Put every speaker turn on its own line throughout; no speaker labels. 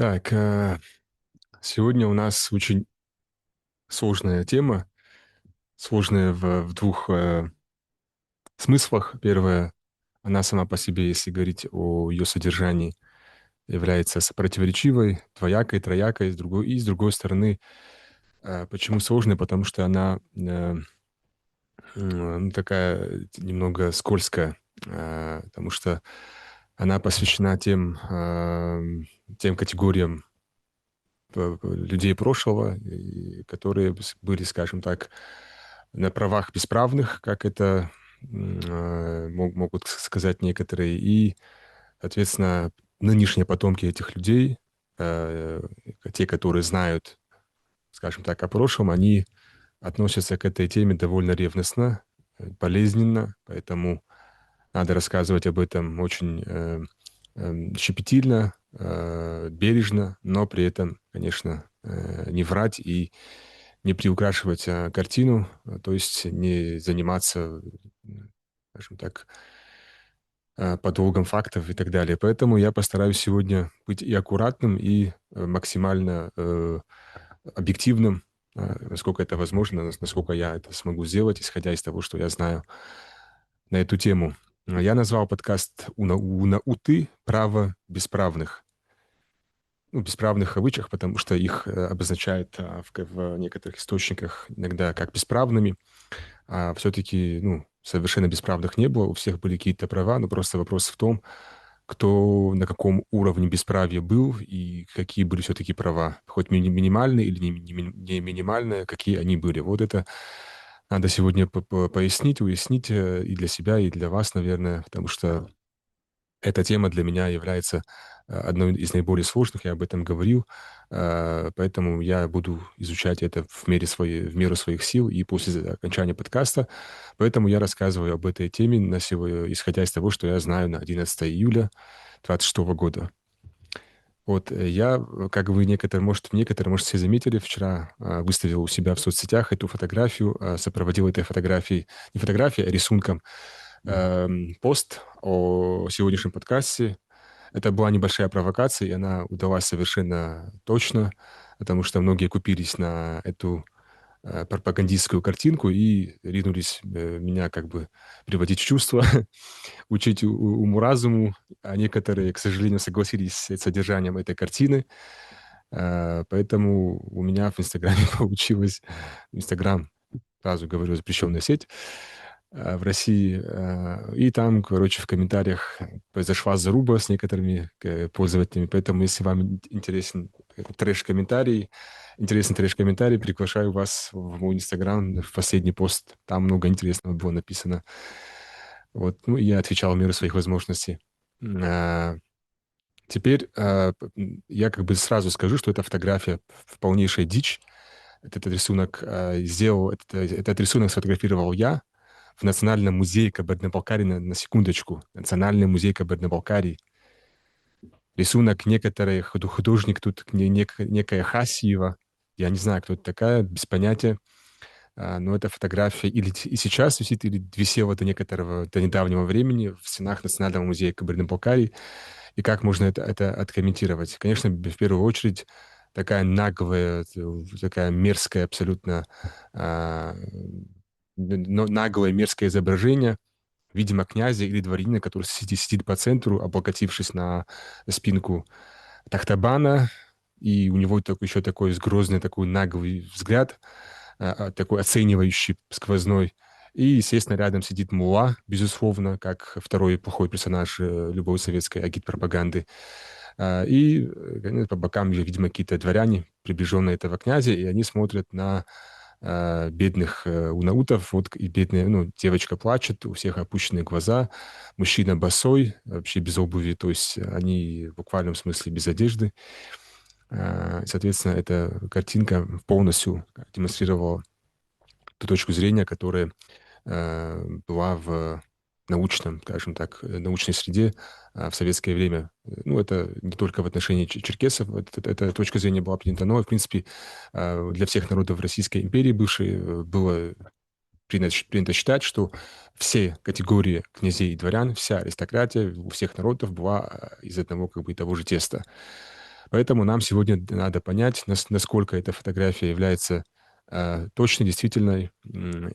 Так, сегодня у нас очень сложная тема, сложная в двух смыслах. Первое, она сама по себе, если говорить о ее содержании, является противоречивой, двоякой, троякой. С другой стороны, почему сложной? Потому что она ну, такая немного скользкая, потому что она посвящена тем категориям людей прошлого, которые были, скажем так, на правах бесправных, как это могут сказать некоторые, и, соответственно, нынешние потомки этих людей, э, те, которые знают, скажем так, о прошлом, они относятся к этой теме довольно ревностно, болезненно, поэтому надо рассказывать об этом очень щепетильно, бережно, но при этом, конечно, не врать и не приукрашивать картину, то есть не заниматься, скажем так, подлогом фактов и так далее. Поэтому я постараюсь сегодня быть и аккуратным, и максимально объективным, насколько это возможно, насколько я это смогу сделать, исходя из того, что я знаю на эту тему. Я назвал подкаст «Унауты. Право бесправных». Ну, бесправных в кавычках, потому что их обозначают в некоторых источниках иногда как бесправными, а все-таки, ну, совершенно бесправных не было, у всех были какие-то права, но просто вопрос в том, кто на каком уровне бесправия был и какие были все-таки права, хоть минимальные или не минимальные, какие они были. Вот это надо сегодня пояснить, уяснить и для себя, и для вас, наверное, потому что эта тема для меня является одной из наиболее сложных, я об этом говорил, поэтому я буду изучать это в меру своих сил и после окончания подкаста. Поэтому я рассказываю об этой теме, исходя из того, что я знаю на 11 июля 2026 года. Вот как вы некоторые, может, все заметили, вчера выставил у себя в соцсетях эту фотографию, сопроводил этой фотографией, не фотографией, а рисунком, пост о сегодняшнем подкасте. Это была небольшая провокация, и она удалась совершенно точно, потому что многие купились на эту пропагандистскую картинку и ринулись меня как бы приводить в чувство, учить уму-разуму, а некоторые, к сожалению, согласились с содержанием этой картины. Поэтому у меня в Инстаграме получилось... Инстаграм, сразу говорю, запрещенная сеть в России. И там, короче, в комментариях произошла заруба с некоторыми пользователями. Поэтому, если вам интересный трэш-комментарий, приглашаю вас в мой Инстаграм, в последний пост. Там много интересного было написано. Вот, ну, я отвечал в меру своих возможностей. А, Теперь я как бы сразу скажу, что эта фотография в полнейшая дичь. Этот рисунок этот рисунок сфотографировал я в Национальном музее Кабардино-Балкарии, на секундочку. Национальный музей Кабардино-Балкарии. Рисунок некоторый художник тут, некая Хасиева. Я не знаю, кто это такая, без понятия. Но эта фотография и сейчас висит, или висела до недавнего времени в стенах Национального музея Кабардино-Балкарии. И как можно это откомментировать? Конечно, в первую очередь, такая наглая, такая мерзкая абсолютно, а, наглое мерзкое изображение, видимо, князя или дворянина, который сидит по центру, облокотившись на спинку тахтабана, и у него еще такой грозный, такой наглый взгляд, такой оценивающий, сквозной. И, естественно, рядом сидит Муа, безусловно, как второй плохой персонаж любой советской агитпропаганды. По бокам, видимо, какие-то дворяне, приближенные этого князя, и они смотрят на бедных унаутов. Вот и бедная, ну, девочка плачет, у всех опущенные глаза, мужчина босой, вообще без обуви, то есть они в буквальном смысле без одежды. Соответственно, эта картинка полностью демонстрировала ту точку зрения, которая была в научном, скажем так, научной среде в советское время. Ну, это не только в отношении черкесов, эта точка зрения была принята, но, в принципе, для всех народов Российской империи бывшей было принято считать, что все категории князей и дворян, вся аристократия у всех народов была из одного как бы и того же теста. Поэтому нам сегодня надо понять, насколько эта фотография является точной, действительной,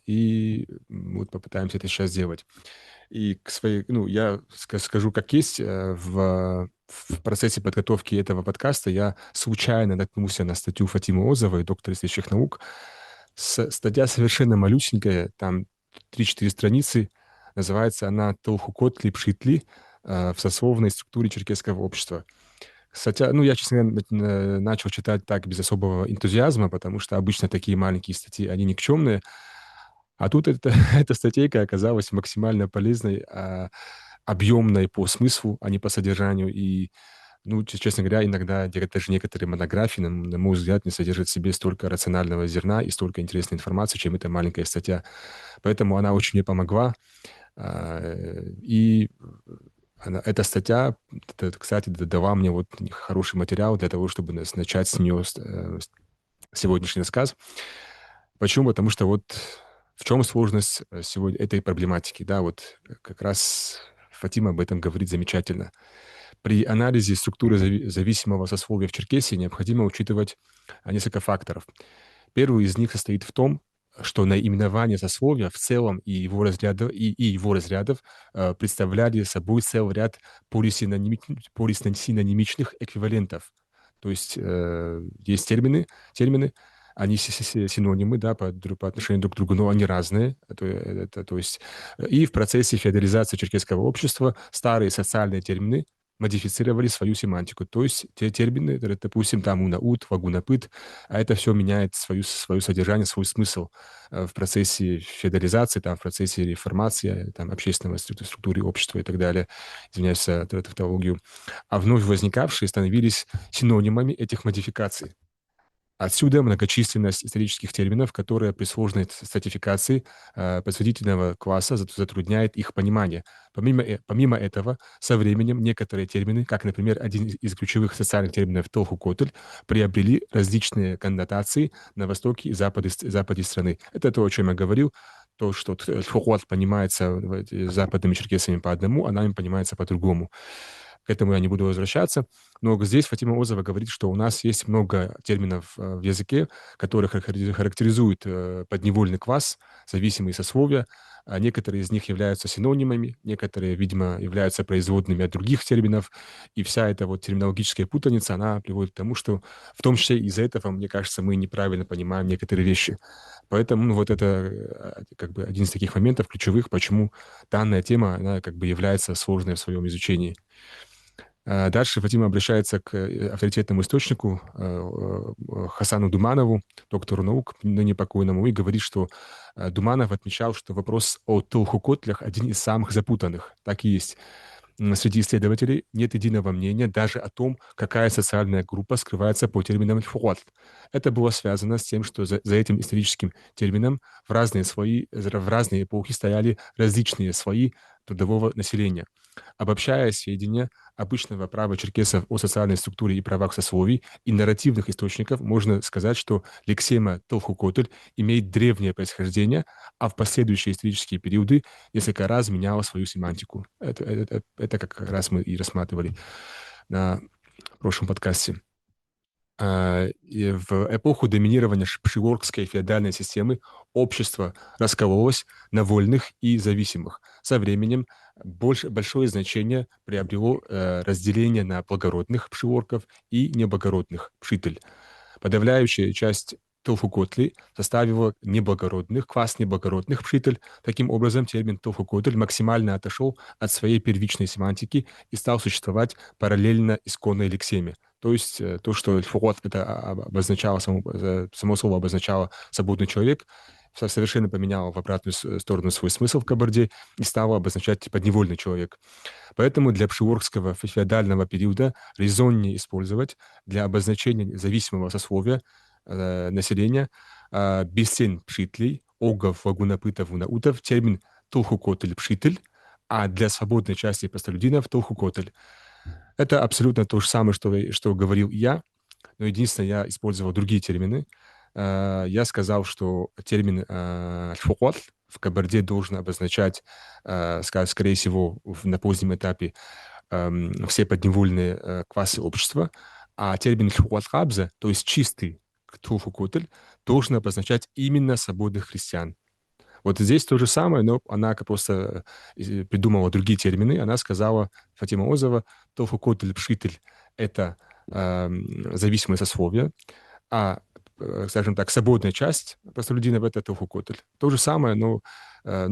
и вот попытаемся это сейчас сделать. И к своей, ну, я скажу как есть, в процессе подготовки этого подкаста я случайно наткнулся на статью Фатимы Озовой, доктора исторических наук. Статья совершенно малюсенькая, там 3-4 страницы. Называется она «Толхукотли Пшитли в сословной структуре черкесского общества». Хотя, ну, я, честно говоря, начал читать так без особого энтузиазма, потому что обычно такие маленькие статьи, они никчемные. А тут эта статейка оказалась максимально полезной, объемной по смыслу, а не по содержанию. И, ну, честно говоря, иногда даже некоторые монографии, на мой взгляд, не содержат в себе столько рационального зерна и столько интересной информации, чем эта маленькая статья. Поэтому она очень мне помогла. И эта статья, кстати, дала мне вот хороший материал для того, чтобы начать с нее сегодняшний рассказ. Почему? Потому что вот в чем сложность сегодня этой проблематики? Да, вот как раз Фатима об этом говорит замечательно. При анализе структуры зависимого сословия в Черкесии необходимо учитывать несколько факторов. Первый из них состоит в том, что наименование сословия в целом и его разрядов представляли собой целый ряд полисинонимичных эквивалентов. То есть есть термины, они синонимы, да, по отношению друг к другу, но они разные. То есть, и в процессе феодализации черкесского общества старые социальные термины модифицировали свою семантику. То есть те термины, допустим, там унаут, вагунапыт, а это все меняет свое содержание, свой смысл в процессе феодализации, там, в процессе реформации, там, общественной структуры общества и так далее. Извиняюсь за тавтологию. А вновь возникавшие становились синонимами этих модификаций. Отсюда многочисленность исторических терминов, которые при сложной стратификации производительного класса затрудняет их понимание. Помимо этого, со временем некоторые термины, как, например, один из ключевых социальных терминов «толху-котль», приобрели различные коннотации на востоке и западе страны. Это то, о чем я говорил, то, что тхуат понимается западными черкесами по одному, а нами понимается по-другому. К этому я не буду возвращаться. Но здесь Фатима Озова говорит, что у нас есть много терминов в языке, которые характеризуют подневольный класс, зависимые сословия. Некоторые из них являются синонимами, некоторые, видимо, являются производными от других терминов. И вся эта вот терминологическая путаница, она приводит к тому, что в том числе из-за этого, мне кажется, мы неправильно понимаем некоторые вещи. Поэтому ну, вот это как бы один из таких моментов ключевых, почему данная тема, она как бы является сложной в своем изучении. Дальше Фатима обращается к авторитетному источнику Хасану Думанову, доктору наук, ныне покойному, и говорит, что Думанов отмечал, что вопрос о толхукотлях один из самых запутанных. Так и есть. Среди исследователей нет единого мнения даже о том, какая социальная группа скрывается по терминам «фуат». Это было связано с тем, что за этим историческим термином в разные эпохи стояли различные слои трудового населения. Обобщая сведения обычного права черкесов о социальной структуре и правах сословий и нарративных источников, можно сказать, что лексема Толхукотль имеет древнее происхождение, а в последующие исторические периоды несколько раз меняла свою семантику. Это как раз мы и рассматривали на прошлом подкасте. И в эпоху доминирования пшиворгской феодальной системы общество раскололось на вольных и зависимых. Со временем большое значение приобрело разделение на благородных пшиворков и неблагородных пшитель. Подавляющая часть Толхукотли составила неблагородных, класс неблагородных пшитель. Таким образом, термин Толхукотль максимально отошел от своей первичной семантики и стал существовать параллельно исконной лексеме. То есть то, что Фуат это обозначало, само слово обозначало свободный человек, совершенно поменяло в обратную сторону свой смысл в кабарде и стало обозначать подневольный человек. Поэтому для пшиворгского феодального периода резоннее использовать для обозначения зависимого сословия населения бесцен пшитлей, огов, вагунапытов, унаутов термин толхукотль пшитль, а для свободной части простолюдинов толхукотль. Это абсолютно то же самое, что говорил я, но единственное, я использовал другие термины. Я сказал, что термин «фуат» в кабарде должен обозначать, скорее всего, на позднем этапе все подневольные классы общества, А термин «хуатлхабза», то есть чистый тухукотль, должен обозначать именно свободных христиан. Вот здесь то же самое, но она просто придумала другие термины. Она сказала, Фатима Озова, тухукотль пшитель — это зависимое сословие, а, скажем так, свободная часть простолюдинов — это тухукотль. То же самое, но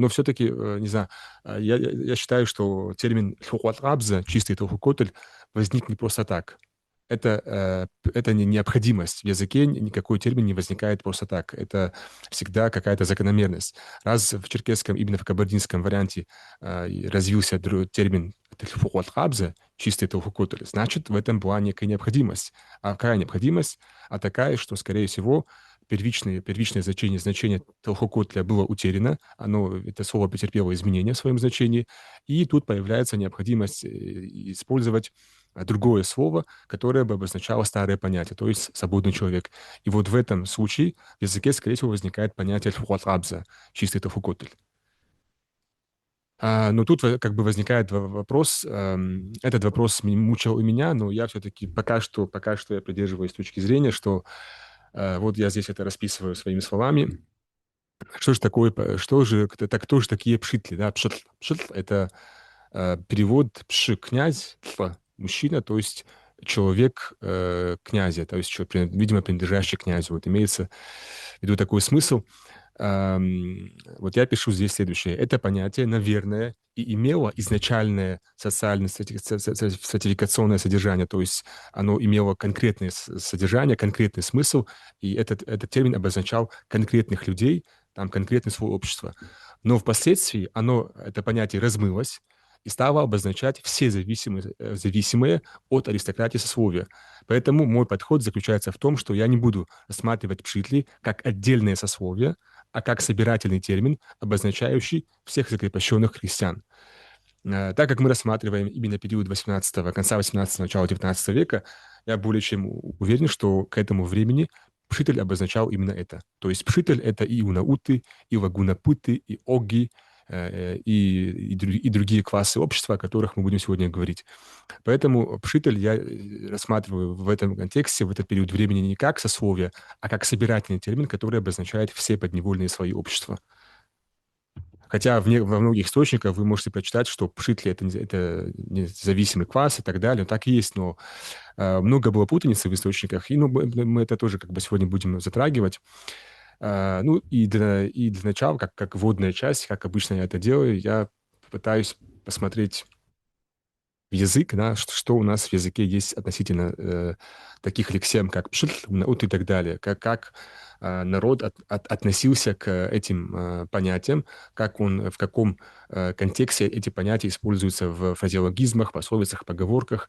все-таки, не знаю, я считаю, что термин «хухуатрабза», чистый тухукотль, возник не просто так. Это не необходимость. В языке никакой термин не возникает просто так. Это всегда какая-то закономерность. Раз в черкесском, именно в кабардинском варианте развился термин «хухуатрабза», чистый тухукотль, значит, в этом была некая необходимость. А какая необходимость? А такая, что, скорее всего, первичное значение Телхокотля было утеряно, это слово потерпело изменения в своем значении, и тут появляется необходимость использовать другое слово, которое бы обозначало старое понятие, то есть свободный человек. И вот в этом случае в языке, скорее всего, возникает понятие «хуатрабза», чистый Телхокотль. Но тут как бы возникает вопрос, этот вопрос мучил и меня, но я все-таки пока что я придерживаюсь точки зрения, что вот я здесь это расписываю своими словами. Что же такое, кто же такие пшитли, да? Пшитл — это перевод пши — князь, мужчина, то есть человек князя, то есть, видимо, принадлежащий князю. Вот имеется в виду такой смысл. Вот я пишу здесь следующее. Это понятие, наверное, и имело изначальное социальное стратификационное содержание, то есть оно имело конкретное содержание, конкретный смысл, и этот термин обозначал конкретных людей, там конкретное свое общество. Но впоследствии это понятие размылось и стало обозначать все зависимые от аристократии сословия. Поэтому мой подход заключается в том, что я не буду рассматривать пшитли как отдельное сословие, а как собирательный термин, обозначающий всех закрепощенных христиан. Так как мы рассматриваем именно период конца 18-го, начала 19 века, я более чем уверен, что к этому времени пшитель обозначал именно это. То есть пшитель — это и унауты, и лагунапуты, и оги, и другие классы общества, о которых мы будем сегодня говорить. Поэтому пшитель я рассматриваю в этом контексте, в этот период времени не как сословие, а как собирательный термин, который обозначает все подневольные слои общества. Хотя во многих источниках вы можете прочитать, что пшитли — это независимый класс и так далее. Так и есть, но много было путаницы в источниках, и мы это тоже как бы сегодня будем затрагивать. И для начала, как вводная часть, как обычно я это делаю, я пытаюсь посмотреть в язык, да, что у нас в языке есть относительно таких лексем, как пшитл, унаут и так далее, как народ относился к этим понятиям, в каком контексте эти понятия используются в фразеологизмах, пословицах, поговорках.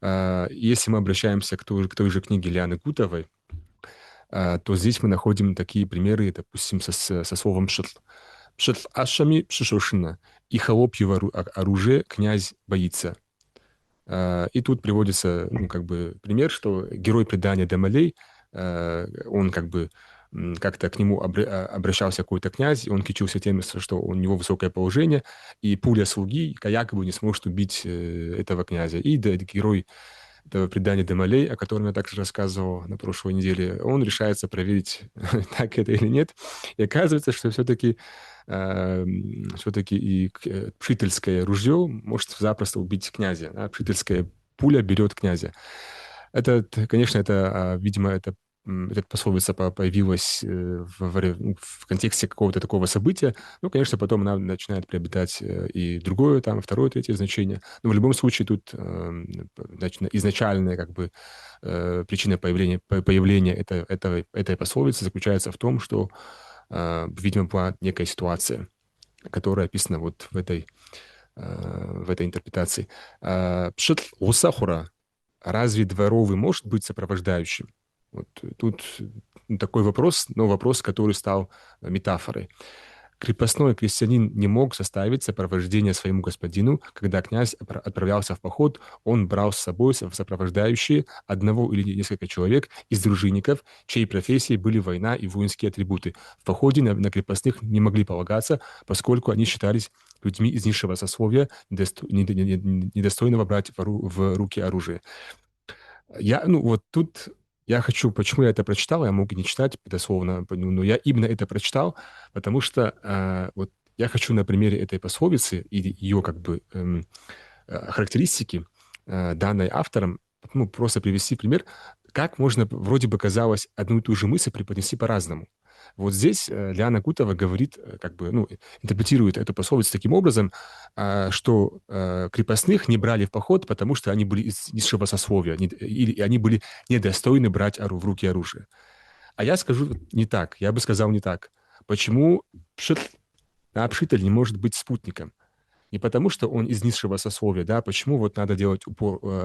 Если мы обращаемся к той же книге Лианы Гутовой, то здесь мы находим такие примеры, допустим, со словом «пшитл». «Пшитл ашами пшишошина», и холопьего оружие князь боится. И тут приводится, как бы пример, что герой предания Демалей, он как бы как-то к нему обращался какой-то князь, и он кичился тем, что у него высокое положение, и пуля слуги якобы не сможет убить этого князя. И герой этого предания Демалей, о котором я также рассказывал на прошлой неделе, он решается проверить, так это или нет. И оказывается, что все-таки и пшительское ружье может запросто убить князя. Да? Пшительская пуля берет князя. Конечно, видимо, эта пословица появилась в контексте какого-то такого события. Ну, конечно, потом она начинает приобретать и другое, там, второе, третье значение. Но в любом случае тут изначальная как бы причина появления этой пословицы заключается в том, что, видимо, была некая ситуация, которая описана вот в этой интерпретации. Пшитл усахура. Разве дворовый может быть сопровождающим? Вот тут такой вопрос, но вопрос, который стал метафорой. Крепостной крестьянин не мог составить сопровождение своему господину. Когда князь отправлялся в поход, он брал с собой в сопровождающие одного или несколько человек из дружинников, чьей профессией были война и воинские атрибуты. В походе на крепостных не могли полагаться, поскольку они считались людьми из низшего сословия, недостойного брать в руки оружие. Ну, вот тут я хочу, почему я это прочитал, я мог не читать дословно, но я именно это прочитал, потому что вот я хочу на примере этой пословицы и ее как бы характеристики, данной автором, ну, просто привести пример, как можно, вроде бы казалось, одну и ту же мысль преподнести по-разному. Вот здесь Лиана Гутова говорит, как бы, ну, интерпретирует эту пословицу таким образом, что крепостных не брали в поход, потому что они были из низшего сословия, или они были недостойны брать в руки оружие. А я скажу не так, я бы сказал не так. Почему Пшитель не может быть спутником? Не потому, что он из низшего сословия, да, почему вот надо делать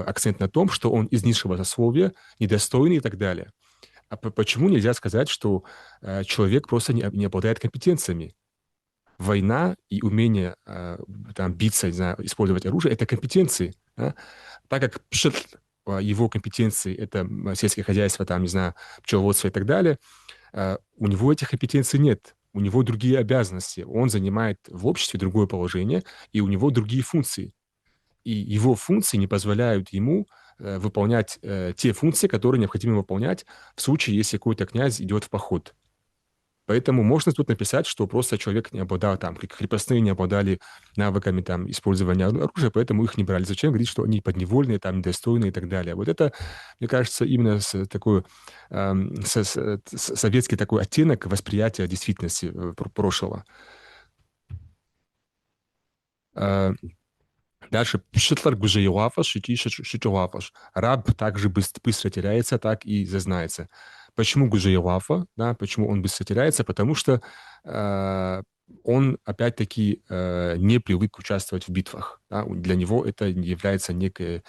акцент на том, что он из низшего сословия, недостойный и так далее. А почему нельзя сказать, что человек просто не обладает компетенциями? Война и умение там биться, не знаю, использовать оружие — это компетенции. Да? Так как его компетенции — это сельское хозяйство, там, не знаю, пчеловодство и так далее, у него этих компетенций нет. У него другие обязанности. Он занимает в обществе другое положение, и у него другие функции. И его функции не позволяют ему выполнять те функции, которые необходимо выполнять в случае, если какой-то князь идет в поход. Поэтому можно тут написать, что просто человек не обладал, там, крепостные не обладали навыками там, использования оружия, поэтому их не брали. Зачем говорить, что они подневольные, там, недостойные и так далее? Вот это, мне кажется, именно такой советский такой оттенок восприятия действительности прошлого. Э, Дальше. Пшитлар гужеюафаш, шичуафаш. Раб также быстро теряется, так и зазнается. Почему гужеюафа? Да, почему он быстро теряется? Потому что э, он, опять-таки, не привык участвовать в битвах. Да? Для него это является некой,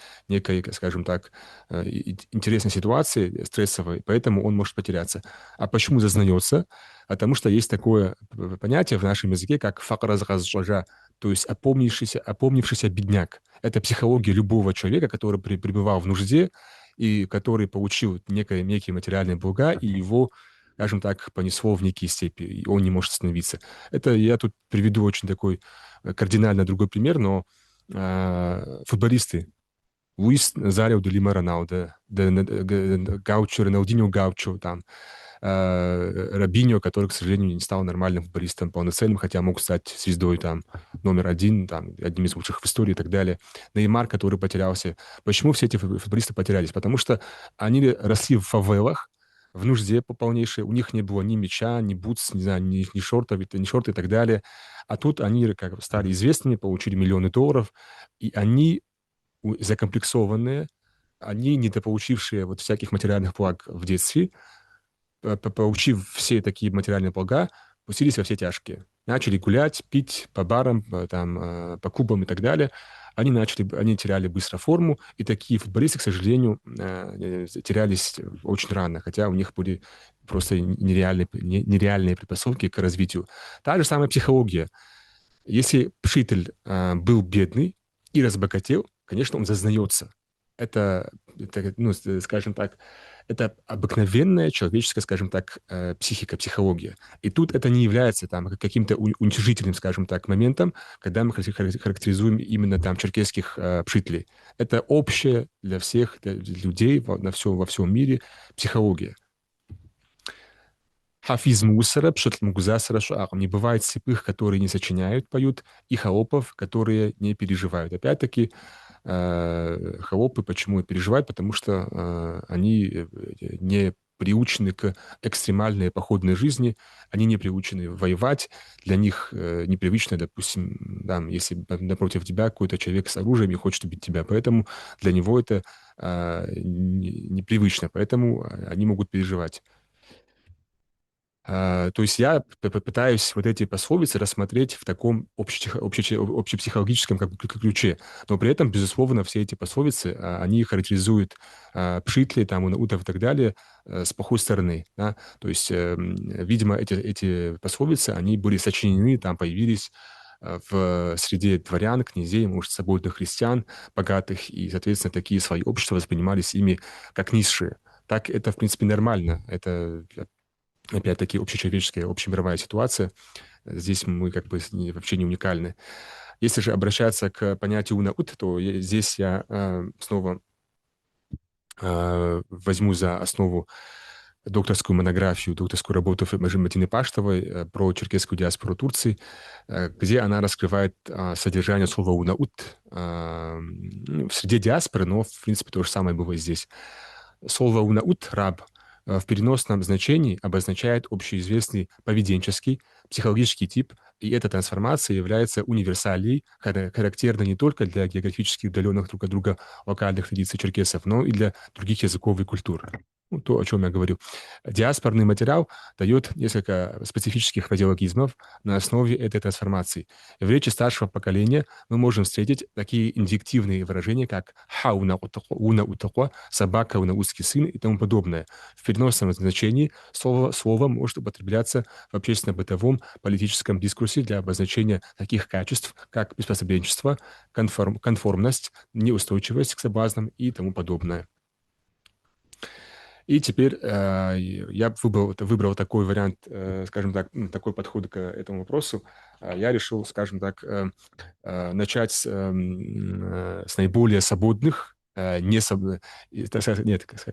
скажем так, интересной ситуацией, стрессовой, поэтому он может потеряться. А почему зазнается? Потому что есть такое понятие в нашем языке, как факразгазжажа, то есть опомнившийся бедняк. Это психология любого человека, который пребывал в нужде и который получил некие материальные блага, и его, скажем так, понесло в некие степи, и он не может остановиться. Это я тут приведу очень такой кардинально другой пример, но футболисты Луис Назарио де Лима Роналдо, Гаучо, Роналдиньо Гаучо, там, Робиньо, который, к сожалению, не стал нормальным футболистом полноценным, хотя мог стать звездой там номер один, там, одним из лучших в истории и так далее. Неймар, который потерялся. Почему все эти футболисты потерялись? Потому что они росли в фавелах, в нужде по полнейшей, у них не было ни мяча, ни бутс, не знаю, ни шортов, ни шорты и так далее. А тут они как стали известными, получили миллионы долларов, и они закомплексованные, они, недополучившие вот всяких материальных благ в детстве, получив все такие материальные блага, пустились во все тяжкие. Начали гулять, пить по барам, там, по клубам и так далее. Они теряли быстро форму, и такие футболисты, к сожалению, терялись очень рано, хотя у них были просто нереальные предпосылки к развитию. Та же самая психология. Если Пшитель был бедный и разбогател, конечно, он зазнается. Это, ну, скажем так, это обыкновенная человеческая, скажем так, психика, психология. И тут это не является там каким-то уничижительным, скажем так, моментом, когда мы характеризуем именно там черкесских пшителей. Это общее для всех для людей во всем мире психология. Хафиз мусора, пшетл мугзасара шуахам. Не бывает слепых, которые не сочиняют, поют, и холопов, которые не переживают. Опять-таки, холопы почему переживают? Потому что они не приучены к экстремальной походной жизни, они не приучены воевать, для них непривычно, допустим, да, если напротив тебя какой-то человек с оружием и хочет убить тебя, поэтому для него это непривычно, поэтому они могут переживать. То есть я пытаюсь вот эти пословицы рассмотреть в таком общепсихологическом как бы ключе. Но при этом, безусловно, все эти пословицы, они характеризуют Пшитли, там, Унаутов и так далее с плохой стороны. Да? То есть, видимо, эти пословицы, они были сочинены, там появились в среде дворян, князей, может, свободных крестьян, богатых, и, соответственно, такие свои общества воспринимались ими как низшие. Так это, в принципе, нормально. Это опять-таки, общечеловеческая, общемировая ситуация. Здесь мы как бы вообще не уникальны. Если же обращаться к понятию «унаут», то здесь я снова возьму за основу докторскую монографию, докторскую работу Матины Паштовой про черкесскую диаспору Турции, где она раскрывает содержание слова «унаут» в среде диаспоры, но, в принципе, то же самое было и здесь. Слово «унаут» — «раб» в переносном значении обозначает общеизвестный поведенческий, психологический тип, и эта трансформация является универсалией, характерной не только для географически удаленных друг от друга локальных традиций черкесов, но и для других языков и культур. Ну, то, о чем я говорю. Диаспорный материал дает несколько специфических фразеологизмов на основе этой трансформации. В речи старшего поколения мы можем встретить такие индиктивные выражения, как «хауна утако», «собака унаутский сын» и тому подобное. В переносном значении слово может употребляться в общественно-бытовом политическом дискурсе для обозначения таких качеств, как приспособленчество, конформность, неустойчивость к соблазнам и тому подобное. И теперь я выбрал такой вариант, скажем так, такой подход к этому вопросу. Я решил, скажем так, начать с наиболее свободных, нет,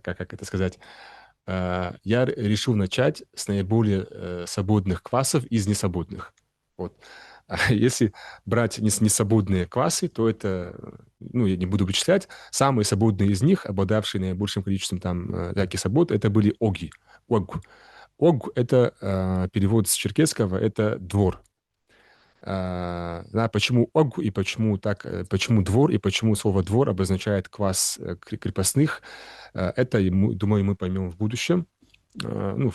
как это сказать, я решил начать с наиболее свободных классов из несвободных. Вот. А если брать несвободные классы, то это, ну, я не буду вычислять, самые свободные из них, обладавшие наибольшим количеством там таких свобод, это были оги. Ог. Ог — это перевод с черкесского, это двор. Да, почему ог и почему так, почему двор и почему слово двор обозначает класс крепостных, это, думаю, мы поймем в будущем, ну,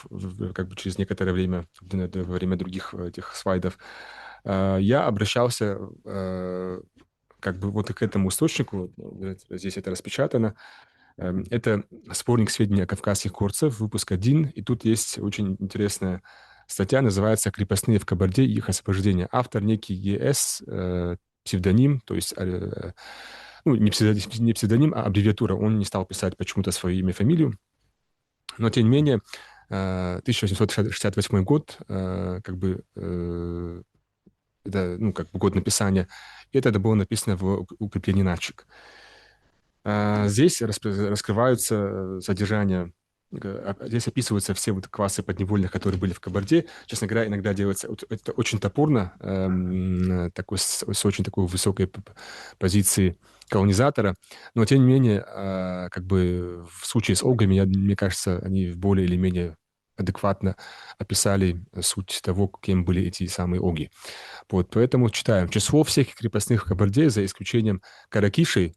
как бы через некоторое время, во время других этих слайдов. Я обращался как бы вот к этому источнику, здесь это распечатано. Это сборник сведений о кавказских горцев, выпуск 1, и тут есть очень интересная статья, называется «Крепостные в Кабарде и их освобождение». Автор некий ЕС, псевдоним, то есть ну, не псевдоним, а аббревиатура. Он не стал писать почему-то свое имя и фамилию, но, тем не менее, 1868 год, как бы, это, ну, как бы год написания, и это было написано в укреплении Начик. Здесь раскрываются содержания, здесь описываются все вот классы подневольных, которые были в Кабарде. Честно говоря, иногда делается это очень топорно, такой, с очень такой высокой позиции колонизатора, но, тем не менее, как бы в случае с огами, мне кажется, они более или менее адекватно описали суть того, кем были эти самые оги. Вот, поэтому читаем. Число всех крепостных в Кабарде, за исключением каракишей,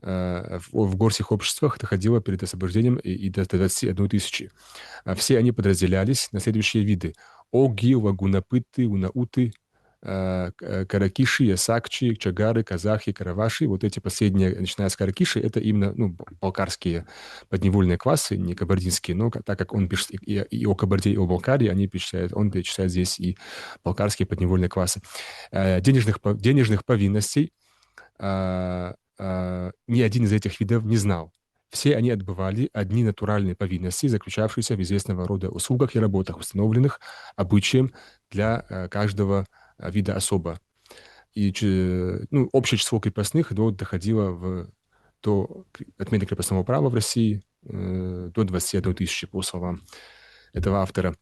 в горских обществах доходило перед освобождением и до 21 тысячи. Все они подразделялись на следующие виды: оги, лагунапыты, унауты, каракиши, ясакчи, чагары, казахи, караваши. Вот эти последние, начиная с каракиши, это именно, ну, балкарские подневольные классы, не кабардинские, но так как он пишет и о Кабарде, и о Балкарии, он перечисляет здесь и балкарские подневольные классы. Денежных повинностей ни один из этих видов не знал. Все они отбывали одни натуральные повинности, заключавшиеся в известного рода услугах и работах, установленных обычаем для каждого вида особо. И ну, общее число крепостных доходило до отмены крепостного права в России до 21 тысячи, по словам этого автора.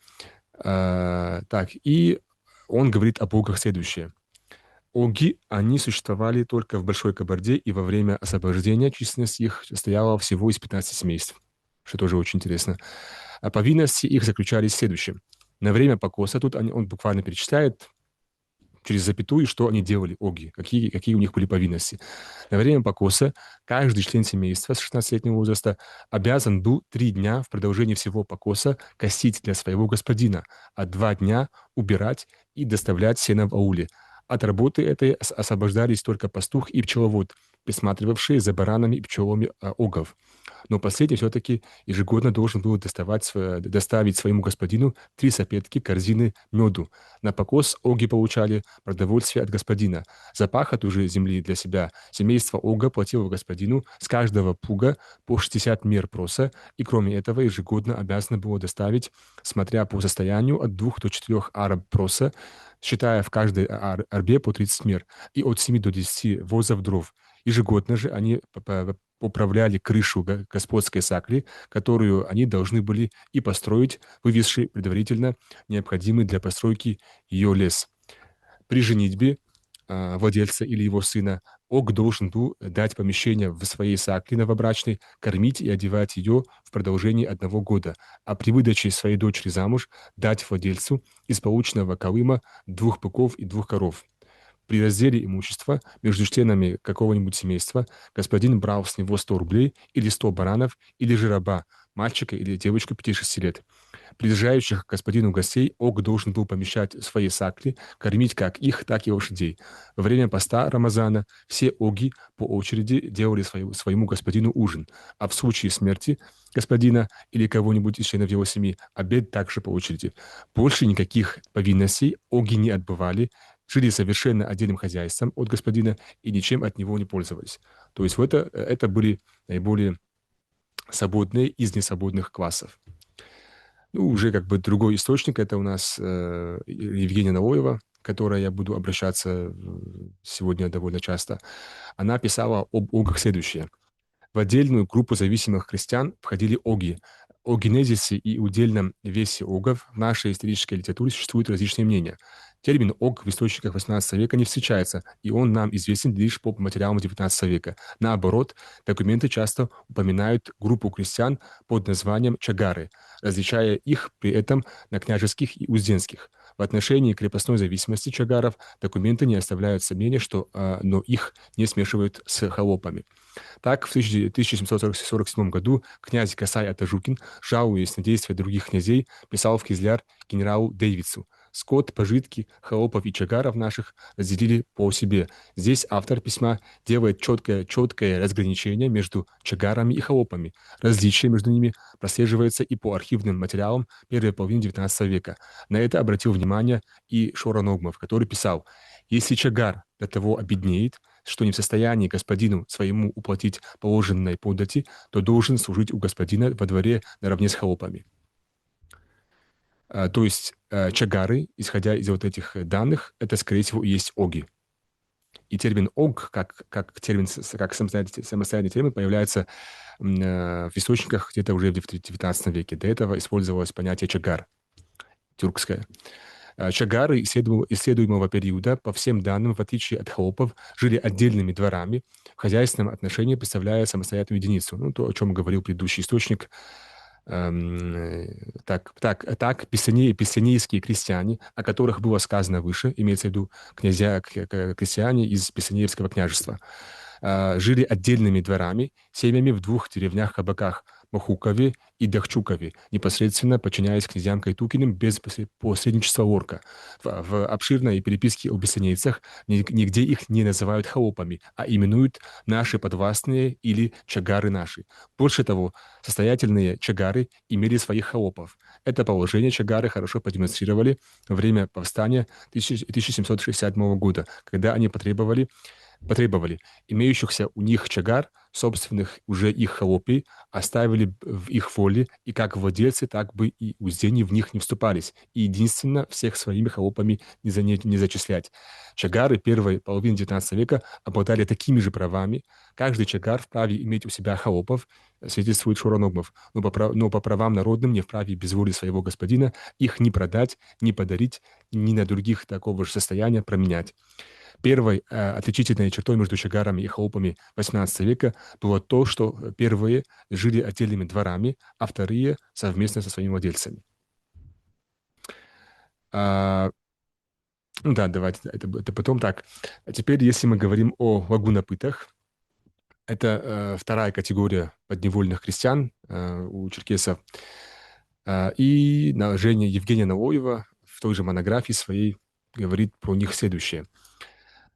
Так, и он говорит о богах следующее. Оги, они существовали только в Большой Кабарде, и во время освобождения численность их состояла всего из 15 семейств, что тоже очень интересно. А повинности их заключались в следующем. На время покоса, тут он буквально перечисляет через запятую, что они делали, оги, какие у них были повинности. На время покоса каждый член семейства с 16-летнего возраста обязан был 3 дня в продолжении всего покоса косить для своего господина, а 2 дня убирать и доставлять сено в ауле. От работы этой освобождались только пастух и пчеловод, присматривавшие за баранами и пчелами огов. Но последний все-таки ежегодно должен был доставить своему господину 3 сапетки корзины меду. На покос оги получали продовольствие от господина. За пахоту же земли для себя семейство ога платило господину с каждого плуга по 60 мер проса, и кроме этого ежегодно обязано было доставить, смотря по состоянию, от 2 до 4 араб проса, считая в каждой арбе по 30 мер, и от 7 до 10 возов дров. Ежегодно же они поправляли крышу господской сакли, которую они должны были и построить, вывезши предварительно необходимый для постройки ее лес. При женитьбе владельца или его сына Ог должен был дать помещение в своей сакле новобрачной, кормить и одевать ее в продолжении 1 года, а при выдаче своей дочери замуж дать владельцу из полученного колыма 2 быков и 2 коров. При разделе имущества между членами какого-нибудь семейства господин брал с него 100 рублей или 100 баранов, или же раба, мальчика или девочку 5-6 лет. Приезжающих к господину гостей Ог должен был помещать в свои сакли, кормить как их, так и лошадей. Во время поста Рамазана все Оги по очереди делали своему господину ужин, а в случае смерти господина или кого-нибудь из членов его семьи обед также по очереди. Больше никаких повинностей Оги не отбывали, жили совершенно отдельным хозяйством от господина и ничем от него не пользовались. То есть это были наиболее свободные из несвободных классов. Ну, уже как бы другой источник, это у нас Евгения Налоева, к которой я буду обращаться сегодня довольно часто. Она писала об огах следующее. В отдельную группу зависимых христиан входили оги. О генезисе и удельном весе огов в нашей исторической литературе существуют различные мнения. Термин «ог» в источниках XVIII века не встречается, и он нам известен лишь по материалам XIX века. Наоборот, документы часто упоминают группу крестьян под названием чагары, различая их при этом на княжеских и узденских. В отношении крепостной зависимости чагаров документы не оставляют сомнения, но их не смешивают с холопами. Так, в 1747 году князь Касай Атажукин, жалуясь на действия других князей, писал в Кизляр генералу Дейвицу: «Скот, пожитки, холопов и чагаров наших разделили по себе». Здесь автор письма делает четкое разграничение между чагарами и холопами. Различие между ними прослеживается и по архивным материалам первой половины XIX века. На это обратил внимание и Шора Ногмов, который писал: «Если чагар до того обеднеет, что не в состоянии господину своему уплатить положенной подати, то должен служить у господина во дворе наравне с холопами». То есть чагары, исходя из вот этих данных, это, скорее всего, и есть оги. И термин ог, как самостоятельный термин, появляется в источниках где-то уже в XIX веке. До этого использовалось понятие чагар, тюркское. Чагары исследуемого периода, по всем данным, в отличие от холопов, жили отдельными дворами, в хозяйственном отношении представляя самостоятельную единицу. Ну, то, о чем говорил предыдущий источник. Писанейские крестьяне, о которых было сказано выше, имеется в виду крестьяне из Писанеевского княжества, жили отдельными дворами, семьями в 2 деревнях-кабаках – Махукове и Дахчукове, непосредственно подчиняясь князьям Кайтукиным без посредничества орка. В обширной переписке о бессонейцах нигде их не называют холопами, а именуют наши подвластные или чагары наши. Больше того, состоятельные чагары имели своих холопов. Это положение чагары хорошо продемонстрировали во время повстания 1767 года, когда они потребовали имеющихся у них чагар, собственных уже их холопей, оставили в их воле, и как владельцы, так бы и уздени в них не вступались, и единственно всех своими холопами не зачислять. Чагары первой половины XIX века обладали такими же правами. Каждый чагар вправе иметь у себя холопов, свидетельствует Шора Ногмов, но по правам народным не вправе без воли своего господина их ни продать, ни подарить, ни на других такого же состояния променять. Первой отличительной чертой между чагарами и холопами XVIII века было то, что первые жили отдельными дворами, а вторые совместно со своими владельцами. Ну да, давайте, это потом так. А теперь, если мы говорим о лагунопытах, это вторая категория подневольных крестьян у черкесов. И Евгения Налоева в той же монографии своей говорит про них следующее.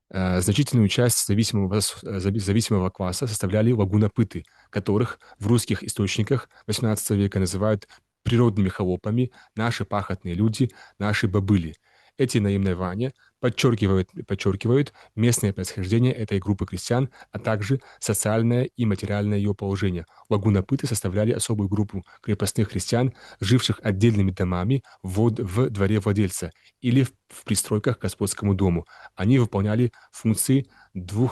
Значительную часть зависимого класса составляли лагунопыты, которых в русских источниках XVIII века называют природными холопами, наши пахотные люди, наши бобыли. Эти наименования подчеркивают местное происхождение этой группы крестьян, а также социальное и материальное ее положение. Лагунопыты составляли особую группу крепостных крестьян, живших отдельными домами в дворе владельца или в пристройках к господскому дому. Они выполняли функции 2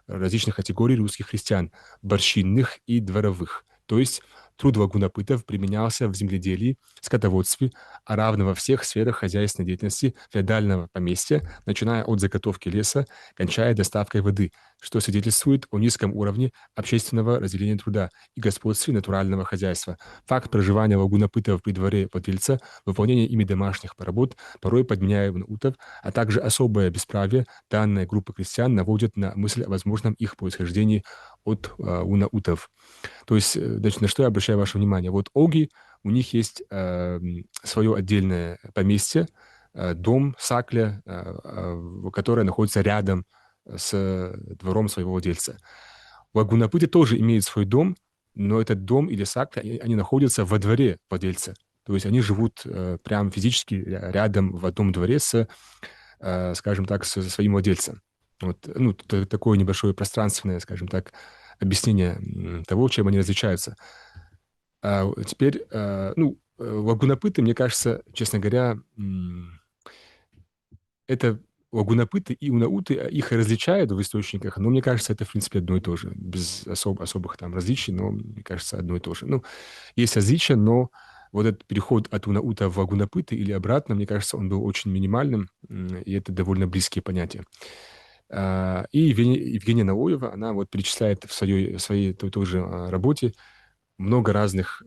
различных категорий русских крестьян, борщинных и дворовых. То есть труд вагунопытов применялся в земледелии, скотоводстве, а равно во всех сферах хозяйственной деятельности феодального поместья, начиная от заготовки леса, кончая доставкой воды, что свидетельствует о низком уровне общественного разделения труда и господстве натурального хозяйства. Факт проживания вагунопытов при дворе владельца, выполнение ими домашних работ, порой подменяя вагунопытов, а также особое бесправие данной группы крестьян наводят на мысль о возможном их происхождении от унаутов. То есть, значит, на что я обращаю ваше внимание? Вот оги, у них есть свое отдельное поместье, дом, сакля, которое находится рядом с двором своего владельца. Вагунапыты тоже имеют свой дом, но этот дом или сакля, они находятся во дворе владельца. То есть они живут прямо физически рядом в одном дворе с, скажем так, со своим владельцем. Вот, ну, такое небольшое пространственное, скажем так, объяснение того, чем они различаются. Теперь, ну, лагунопыты, мне кажется, честно говоря, это лагунопыты и унауты, их различают в источниках, но мне кажется, это, в принципе, одно и то же, без особых там различий, но, мне кажется, одно и то же. Ну, есть различия, но вот этот переход от унаута в лагунопыты или обратно, мне кажется, он был очень минимальным, и это довольно близкие понятия. И Евгения Науева, она вот перечисляет в своей той же работе много разных,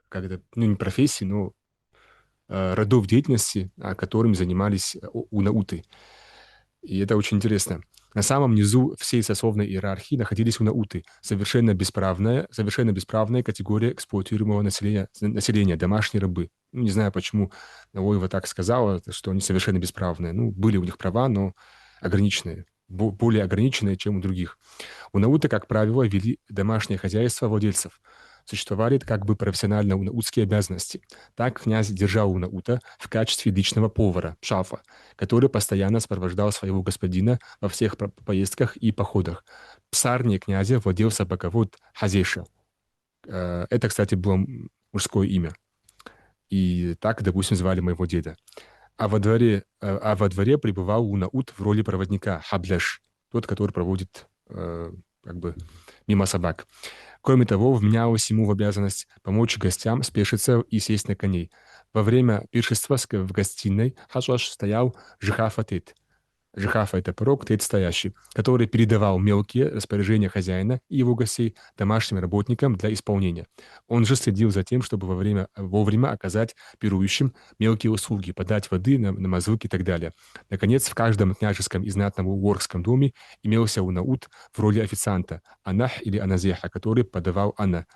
как это, ну, не профессий, но родов деятельности, которыми занимались унауты. И это очень интересно. На самом низу всей сословной иерархии находились унауты, совершенно бесправная категория эксплуатируемого населения, домашние рабы. Ну, не знаю, почему Науева так сказала, что они совершенно бесправные. Ну, были у них права, но ограниченные, более ограниченные, чем у других. Унауты, как правило, вели домашнее хозяйство владельцев. Существовали как бы профессионально унаутские обязанности. Так князь держал унаута в качестве личного повара, шафа, который постоянно сопровождал своего господина во всех поездках и походах. Псарней князя владел собаковод Хазеша. Это, кстати, было мужское имя. И так, допустим, звали моего деда. А во дворе пребывал унаут в роли проводника, хаблеш, тот, который проводит как бы мимо собак. Кроме того, вменялось ему в обязанность помочь гостям спешиться и сесть на коней. Во время пиршества в гостиной хашаш стоял жихафатит. Жихафа — это порог, тет — стоящий, который передавал мелкие распоряжения хозяина и его гостей домашним работникам для исполнения. Он же следил за тем, чтобы вовремя оказать пирующим мелкие услуги, подать воды на мазуки и так далее. Наконец, в каждом княжеском и знатном уорском доме имелся унаут в роли официанта, анах или аназеха, который подавал ана,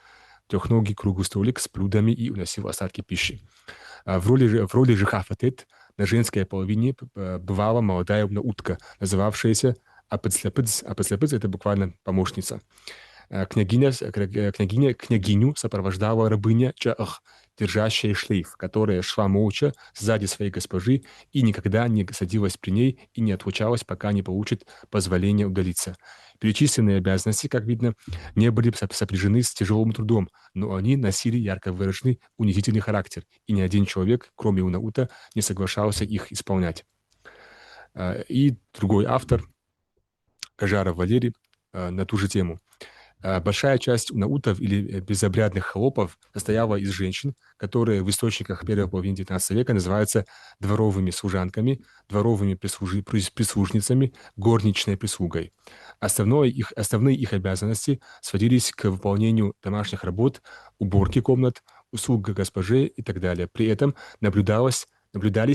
трехногий круглый столик с блюдами и уносил остатки пищи. В роли жихафатет на женской половине бывала молодая утка, называвшаяся апыцляпыц. Апыцляпыц — это буквально помощница. Княгиню сопровождала рабыня Чаах, держащая шлейф, которая шла молча сзади своей госпожи и никогда не садилась при ней и не отлучалась, пока не получит позволение удалиться. Перечисленные обязанности, как видно, не были сопряжены с тяжелым трудом, но они носили ярко выраженный унизительный характер, и ни один человек, кроме Унаута, не соглашался их исполнять. И другой автор, Кажаров Валерий, на ту же тему. Большая часть унаутов или безобрядных холопов состояла из женщин, которые в источниках первой половины XIX века называются дворовыми служанками, дворовыми прислужницами, горничной прислугой. Основные их обязанности сводились к выполнению домашних работ, уборки комнат, услуг госпоже и так далее. При этом наблюдались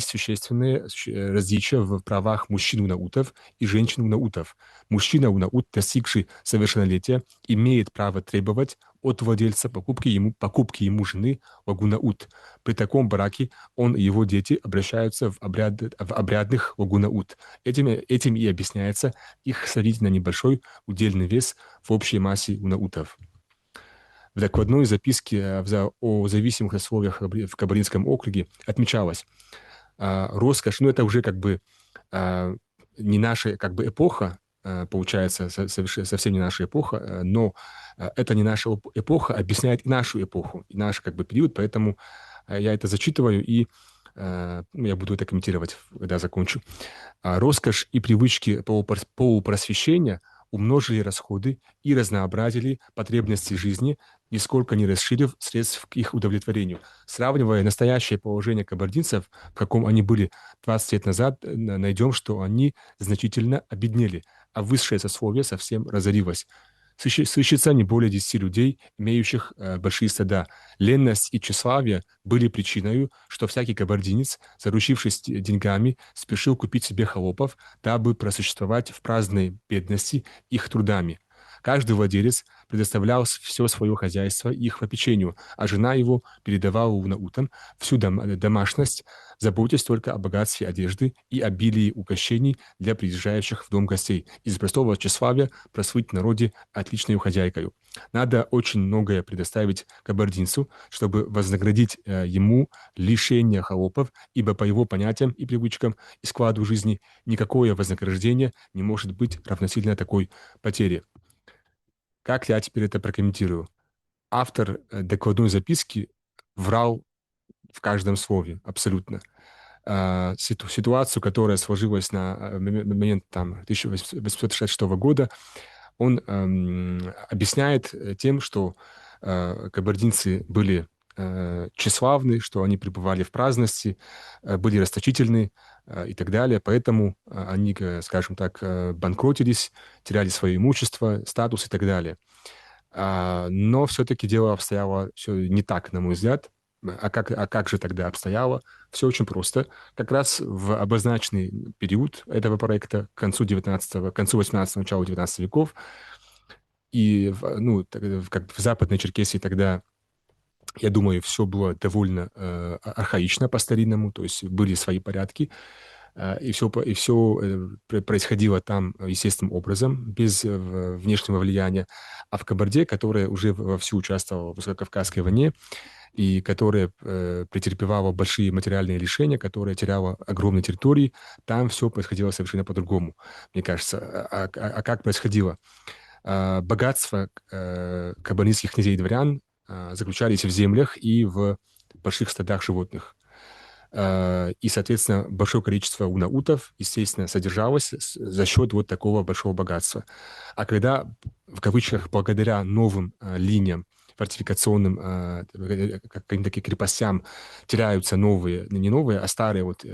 существенные различия в правах мужчин-унаутов и женщин-унаутов. Мужчина-унаут, достигший совершеннолетия, имеет право требовать от владельца покупки ему жены лагунаут. При таком браке он и его дети обращаются в обрядных лагунаут. Этим и объясняется их сравнительно небольшой удельный вес в общей массе унаутов. В докладной записке о зависимых условиях в Кабардинском округе отмечалось, роскошь, ну это уже как бы не наша как бы эпоха, получается, совсем не наша эпоха, но это не наша эпоха объясняет и нашу эпоху, и наш как бы период, поэтому я это зачитываю, и Я буду это комментировать, когда закончу. Роскошь и привычки полупросвещения умножили расходы и разнообразили потребности жизни, нисколько не расширив средств к их удовлетворению. Сравнивая настоящее положение кабардинцев, в каком они были 20 лет назад, найдем, что они значительно обеднели, а высшее сословие совсем разорилось. Сыщется не более 10 людей, имеющих большие стада. Ленность и тщеславие были причиной, что всякий кабардинец, заручившись деньгами, спешил купить себе холопов, дабы просуществовать в праздной бедности их трудами. Каждый владелец предоставлял все свое хозяйство их попечению, а жена его передавала унаутам всю домашность, заботясь только о богатстве одежды и обилии угощений для приезжающих в дом гостей. Из простого тщеславия прослыть в народе отличной хозяйкою. Надо очень многое предоставить кабардинцу, чтобы вознаградить ему лишение холопов, ибо по его понятиям и привычкам и складу жизни никакое вознаграждение не может быть равносильно такой потере. Как я теперь это прокомментирую? Автор докладной записки врал в каждом слове, абсолютно. Ситуацию, которая сложилась на момент там, 1866 года, он объясняет тем, что кабардинцы были тщеславны, что они пребывали в праздности, были расточительны и так далее. Поэтому они, скажем так, банкротились, теряли свое имущество, статус и так далее. Но все-таки дело обстояло все не так, на мой взгляд. А как же тогда обстояло? Все очень просто. Как раз в обозначенный период этого проекта, к концу 19 концу 18-го, началу 19 веков, и ну, как в Западной Черкесии тогда, я думаю, все было довольно архаично по-старинному, то есть были свои порядки, и все происходило там естественным образом, без внешнего влияния. А в Кабарде, которая уже вовсю участвовала в русско-кавказской войне, и которая претерпевала большие материальные лишения, которая теряла огромные территории, там все происходило совершенно по-другому, мне кажется. Как происходило? Богатство кабардинских князей и дворян заключались в землях и в больших стадах животных. И, соответственно, большое количество унаутов, естественно, содержалось за счет вот такого большого богатства. А когда, в кавычках, благодаря новым линиям, фортификационным каким-то таким крепостям теряются новые, не новые, а старые вот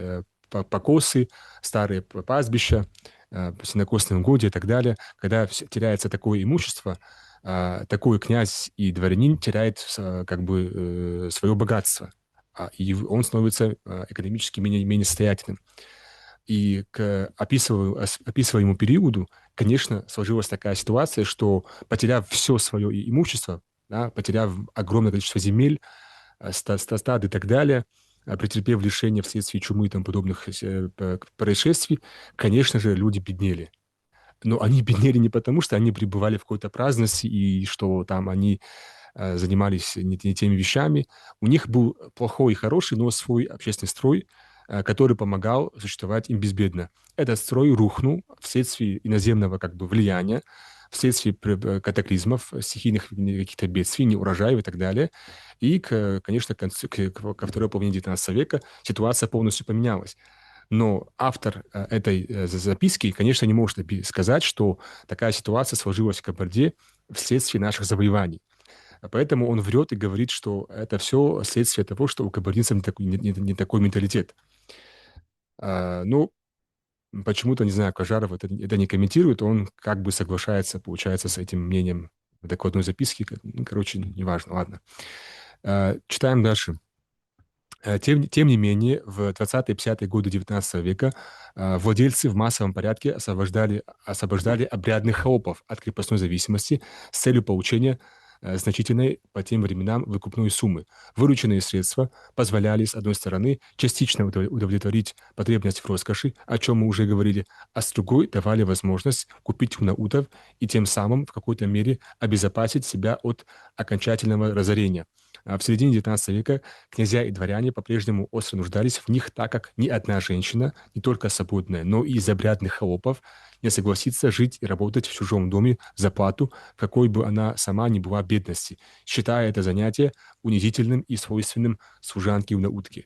покосы, старые пастбища, по сенокосным угодья и так далее, когда теряется такое имущество, такой князь и дворянин теряет как бы свое богатство, и он становится экономически менее состоятельным. И к описываемому периоду, конечно, сложилась такая ситуация, что, потеряв все свое имущество, да, потеряв огромное количество земель, стад и так далее, претерпев лишения вследствие чумы и тому подобных происшествий, конечно же, люди беднели. Но они беднели не потому, что они пребывали в какой-то праздности и что там они занимались не теми вещами. У них был плохой и хороший, но свой общественный строй, который помогал существовать им безбедно. Этот строй рухнул вследствие иноземного как бы влияния, вследствие катаклизмов, стихийных каких-то бедствий, неурожаев и так далее. И, конечно, ко второй половине XIX века ситуация полностью поменялась. Но автор этой записки, конечно, не может сказать, что такая ситуация сложилась в Кабарде вследствие наших завоеваний. Поэтому он врет и говорит, что это все следствие того, что у кабардинцев не такой менталитет. Ну, почему-то, не знаю, Кажаров это не комментирует, он как бы соглашается, получается, с этим мнением в докладной записке. Ну, короче, неважно, ладно. Читаем дальше. Тем не менее, в 20-50-е годы XIX века владельцы в массовом порядке освобождали обрядных холопов от крепостной зависимости с целью получения значительной по тем временам выкупной суммы. Вырученные средства позволяли, с одной стороны, частично удовлетворить потребность в роскоши, о чем мы уже говорили, а с другой давали возможность купить унаутов и тем самым в какой-то мере обезопасить себя от окончательного разорения. В середине XIX века князья и дворяне по-прежнему остро нуждались в них, так как ни одна женщина, не только свободная, но и из обрядных холопов, не согласится жить и работать в чужом доме за плату, какой бы она сама ни была бедности, считая это занятие унизительным и свойственным служанке-унаутке.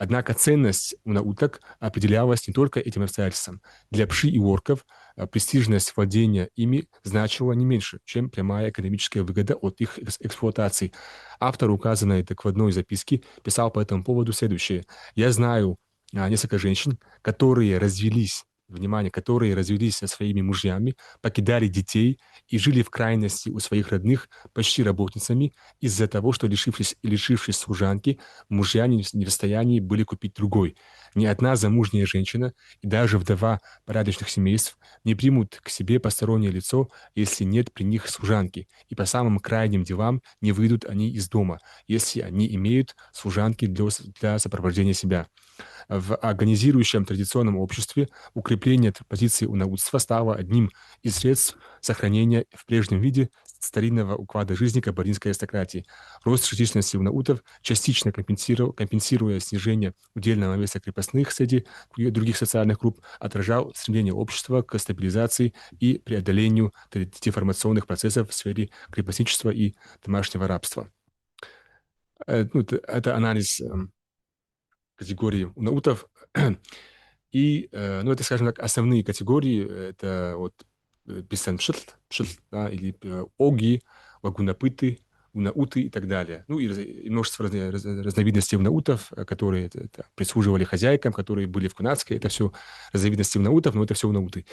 Однако ценность унауток определялась не только этим обстоятельством. Для пши и орков престижность владения ими значила не меньше, чем прямая экономическая выгода от их эксплуатации. Автор, указанный так в одной записке, писал по этому поводу следующее. «Я знаю несколько женщин, которые развелись, внимание, которые развелись со своими мужьями, покидали детей и жили в крайности у своих родных почти работницами из-за того, что, лишившись служанки, мужья не в состоянии были купить другой. Ни одна замужняя женщина и даже вдова порядочных семейств не примут к себе постороннее лицо, если нет при них служанки, и по самым крайним делам не выйдут они из дома, если они имеют служанки для сопровождения себя». В организирующем традиционном обществе укрепление позиции унаутства стало одним из средств сохранения в прежнем виде старинного уклада жизни кабардинской аристократии. Рост численности унаутов, частично компенсируя снижение удельного веса крепостных среди других социальных групп, отражал стремление общества к стабилизации и преодолению деформационных процессов в сфере крепостничества и домашнего рабства. Это анализ категории унаутов. И, это, скажем так, основные категории. Это вот писанпшитл, да, или оги, лагунапыты, унауты и так далее. Ну и множество разновидностей унаутов, которые прислуживали хозяйкам, которые были в Кунацке. Это все разновидности унаутов, но это все унауты.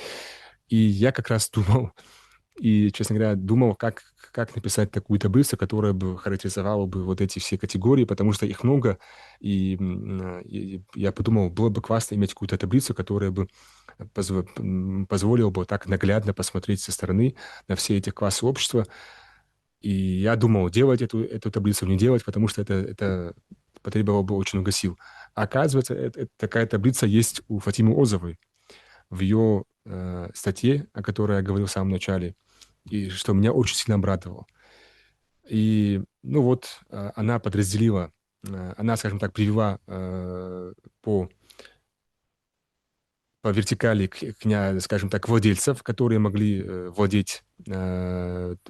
И я как раз думал, честно говоря, думал, как написать такую таблицу, которая бы характеризовала бы вот эти все категории, потому что их много, и я подумал, было бы классно иметь какую-то таблицу, которая бы позволила бы так наглядно посмотреть со стороны на все эти классы общества. И я думал, делать эту таблицу, не делать, потому что это потребовало бы очень много сил. А оказывается, такая таблица есть у Фатимы Озовой в ее статье, о которой я говорил в самом начале, и что меня очень сильно обрадовало. И, она подразделила, она, скажем так, привела по вертикали, скажем так, владельцев, которые могли владеть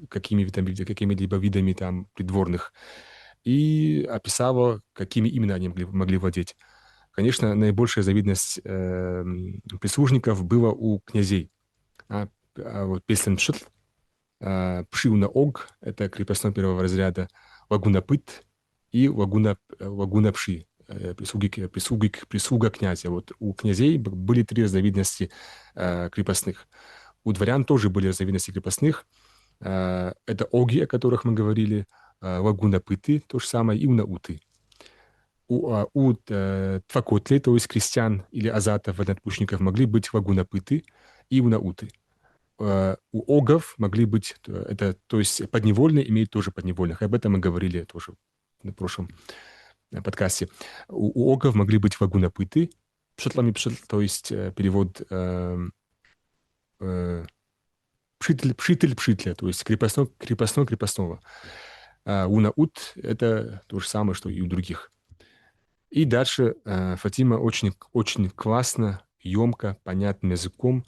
какими-либо видами там придворных, и описала, какими именно они могли владеть. Конечно, наибольшая завидность прислужников была у князей. Вот Песненшитл, Пшиуна-Ог — это крепостной первого разряда, Лагуна-Пыт и Лагуна-Пши, прислуга князя. Вот у князей были три разновидности крепостных. У дворян тоже были разновидности крепостных. Это оги, о которых мы говорили, Лагуна-Пыты, то же самое, и унауты. У твакотли, то есть крестьян или азатов, военнопущенников, могли быть Лагуна-Пыты и унауты. У огов могли быть, то есть подневольные имеют тоже подневольных. Об этом мы говорили тоже на прошлом подкасте. У огов могли быть лагунапыты, пшетлами пшетл, то есть перевод пшитель, то есть крепостного. Унаут — это то же самое, что и у других. И дальше Фатима очень, очень классно, емко, понятным языком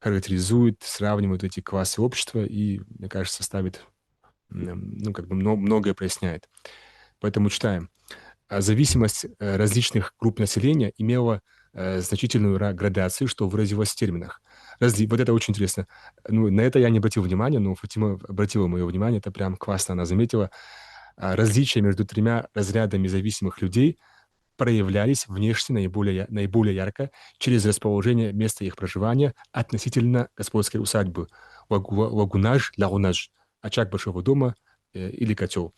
характеризует, сравнивает эти классы общества и, мне кажется, ставит, многое проясняет. Поэтому читаем. Зависимость различных групп населения имела значительную градацию, что выразилось в терминах. Вот это очень интересно. На это я не обратил внимания, но Фатима обратила мое внимание, это прям классно она заметила. Различия между тремя разрядами зависимых людей проявлялись внешне наиболее ярко через расположение места их проживания относительно господской усадьбы. Лагунаж, лагунаж, очаг большого дома или котел.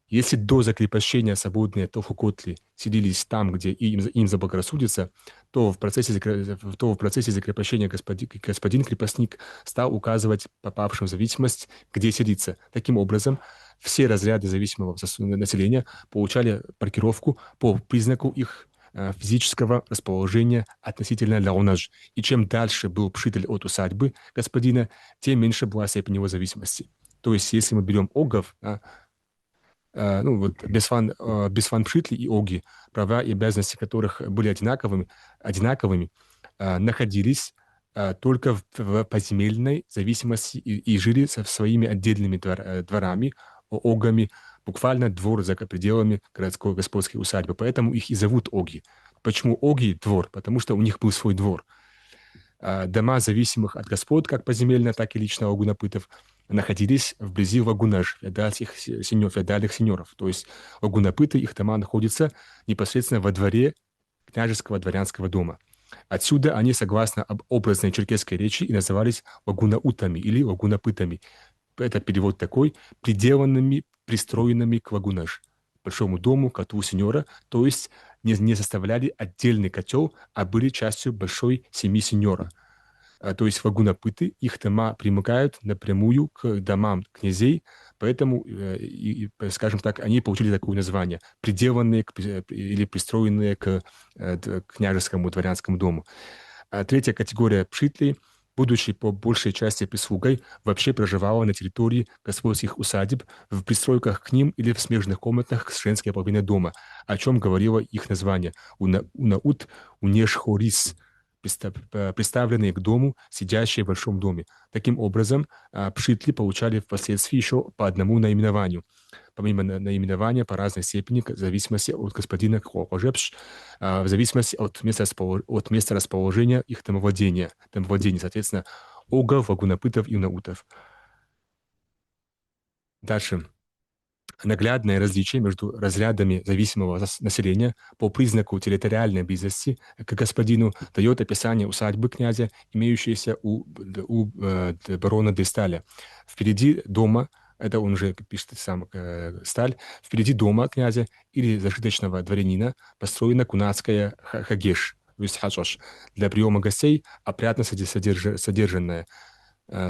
Если до закрепощения свободные толхукотли селились там, где им заблагорассудится, то в процессе закрепощения господин-крепостник стал указывать попавшим в зависимость, где селиться. Таким образом, все разряды зависимого населения получали паркировку по признаку их физического расположения относительно лаунаж. И чем дальше был пшитель от усадьбы господина, тем меньше была степень его зависимости. То есть, если мы берем огов, Бесфан Пшитли и Оги, права и обязанности которых были одинаковыми, находились только в поземельной зависимости и жили со своими отдельными дворами, огами, буквально двор за пределами городской господской усадьбы. Поэтому их и зовут оги. Почему оги двор? Потому что у них был свой двор. Дома зависимых от господ, как поземельно, так и лично огунапытов, находились вблизи вагунаж, феодальных сеньоров. То есть огунапыты, их дома находятся непосредственно во дворе княжеского дворянского дома. Отсюда они, согласно образной черкесской речи, и назывались вагунаутами или вагунапытами. Это перевод такой: приделанными, пристроенными к вагунаж, большому дому, котлу сеньора, то есть не составляли отдельный котел, а были частью большой семьи сеньора. То есть вагунапыты, их дома примыкают напрямую к домам князей, поэтому, скажем так, они получили такое название: приделанные или пристроенные к княжескому дворянскому дому. Третья категория пшитлей, будучи по большей части прислугой, вообще проживала на территории господских усадеб, в пристройках к ним или в смежных комнатах с женской половиной дома, о чем говорило их название: унаут унешхорис, приставленные к дому, сидящие в большом доме. Таким образом, пшитли получали впоследствии еще по одному наименованию. Помимо наименования по разной степени, в зависимости от господина Хожепш, в зависимости от места расположения их домовладения, соответственно, огов, вагунапытов и унаутов. Дальше. Наглядное различие между разрядами зависимого населения по признаку территориальной близости к господину дает описание усадьбы князя, имеющейся у барона де Сталя. Впереди дома, это он уже пишет сам Сталь, впереди дома князя или зажиточного дворянина построена кунацкая хагеш, то есть хачош, для приема гостей, опрятно содержанная,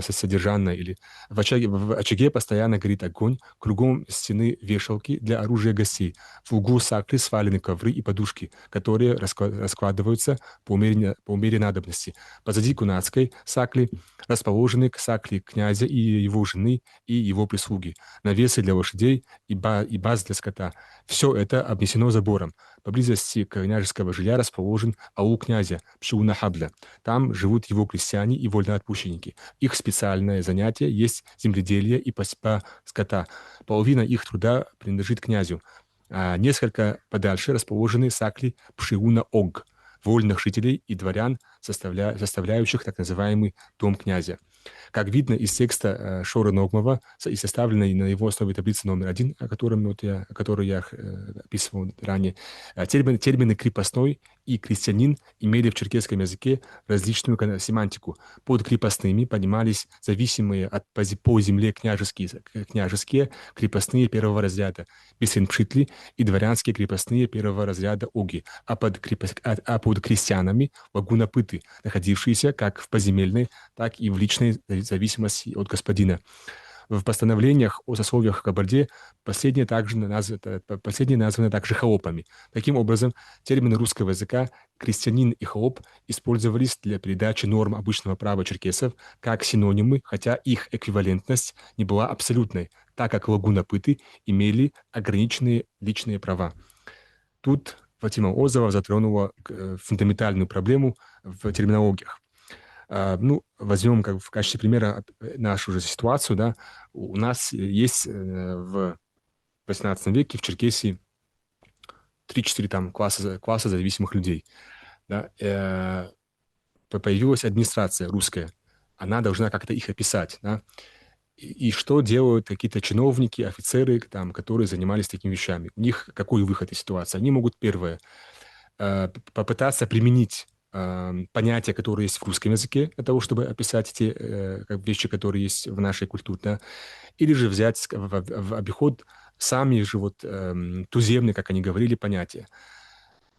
содержанная, или в очаге постоянно горит огонь, кругом стены вешалки для оружия гостей, в углу сакли свалены ковры и подушки, которые раскладываются по мере надобности. Позади кунацкой сакли расположены сакли князя и его жены и его прислуги, навесы для лошадей и баз для скота. Все это обнесено забором. Поблизости княжеского жилья расположен аул князя Пшиунахабля. Там живут его крестьяне и вольноотпущенники. Их специальное занятие есть земледелие и пасьба скота. Половина их труда принадлежит князю. Несколько подальше расположены сакли Пшиуна-Ог, вольных жителей и дворян, составляющих так называемый дом князя. Как видно из текста Шора Ногмова и составленной на его основе таблицы номер 1, о которой я описывал ранее, термины «крепостной» и «крестьянин» имели в черкесском языке различную семантику. Под крепостными понимались зависимые по земле княжеские крепостные первого разряда, бесенпшитли, и дворянские крепостные первого разряда оги, а под крестьянами вагунапыты, находившиеся как в поземельной, так и в личной зависимости от господина. В постановлениях о сословиях в Кабарде последние названы также холопами. Таким образом, термины русского языка «крестьянин» и «холоп» использовались для передачи норм обычного права черкесов как синонимы, хотя их эквивалентность не была абсолютной, так как лагунапыты имели ограниченные личные права. Тут Фатима Озова затронула фундаментальную проблему в терминологиях. Возьмем в качестве примера нашу же ситуацию. Да? У нас есть в XVIII веке в Черкесии 3-4 класса зависимых людей. Да? Появилась администрация русская. Она должна как-то их описать. Да? И что делают какие-то чиновники, офицеры, которые занимались такими вещами? У них какой выход из ситуации? Они могут, первое, попытаться применить понятия, которые есть в русском языке, для того, чтобы описать те вещи, которые есть в нашей культуре, да? Или же взять в обиход сами же туземные, как они говорили, понятия.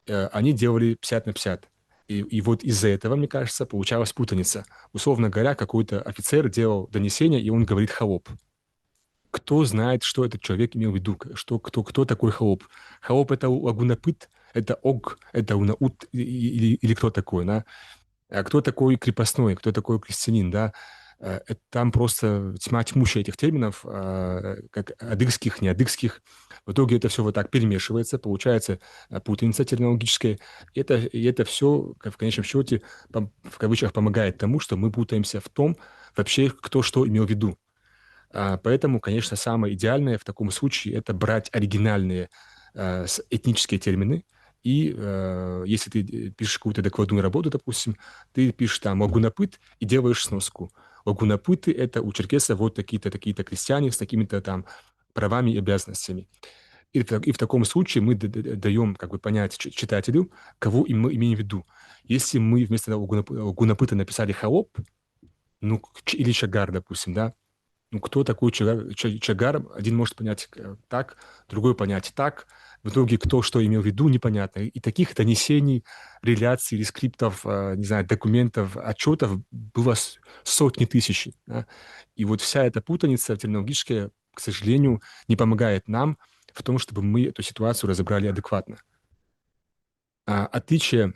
Они делали 50/50. И вот из-за этого, мне кажется, получалась путаница. Условно говоря, какой-то офицер делал донесение, и он говорит «холоп». Кто знает, что этот человек имел в виду, кто такой холоп? Холоп — это лагунапыт, это ог, это унаут или кто такой, да? А кто такой крепостной, кто такой крестьянин, да? Там просто тьма тьмущая этих терминов, как адыгских, неадыгских. В итоге это все вот так перемешивается, получается путаница терминологическая. И это все, в конечном счете, в кавычках, помогает тому, что мы путаемся в том, вообще, кто что имел в виду. Поэтому, конечно, самое идеальное в таком случае — это брать оригинальные этнические термины, и если ты пишешь какую-то докладную работу, допустим, ты пишешь там «Лагунапыт» и делаешь сноску. Лагунапыты — это у черкесов вот такие-то, такие-то крестьяне с такими-то там правами и обязанностями. И в таком случае мы даем как бы понять читателю, кого мы имеем в виду. Если мы вместо Лагунапыта написали «Холоп», ну, или «Чагар», допустим, да, ну, кто такой Чагар? Один может понять так, другой понять так. В итоге, кто что имел в виду, непонятно. И таких донесений, реляций или скриптов, не знаю, документов, отчетов было сотни тысяч. Да? И вот вся эта путаница терминологическая, к сожалению, не помогает нам в том, чтобы мы эту ситуацию разобрали адекватно. Отличие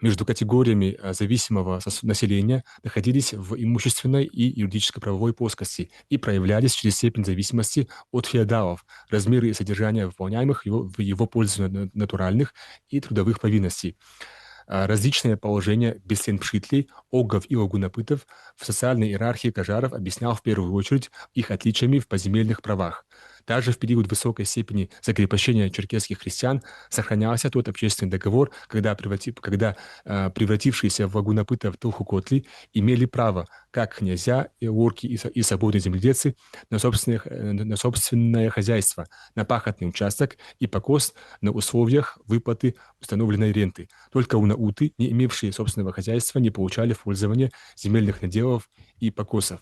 между категориями зависимого населения находились в имущественной и юридической правовой плоскости и проявлялись через степень зависимости от феодалов, размеры и содержание выполняемых в его пользу натуральных и трудовых повинностей. Различные положения бесленпшитлей, огов и лагунапытов в социальной иерархии кажаров объяснял в первую очередь их отличиями в поземельных правах. Также в период высокой степени закрепощения черкесских христиан сохранялся тот общественный договор, когда превратившиеся в лагунапытов тухукотли имели право, как князья, и орки и свободные земледельцы, на собственное хозяйство, на пахотный участок и покос на условиях выплаты установленной ренты. Только унауты, не имевшие собственного хозяйства, не получали в пользование земельных наделов и покосов.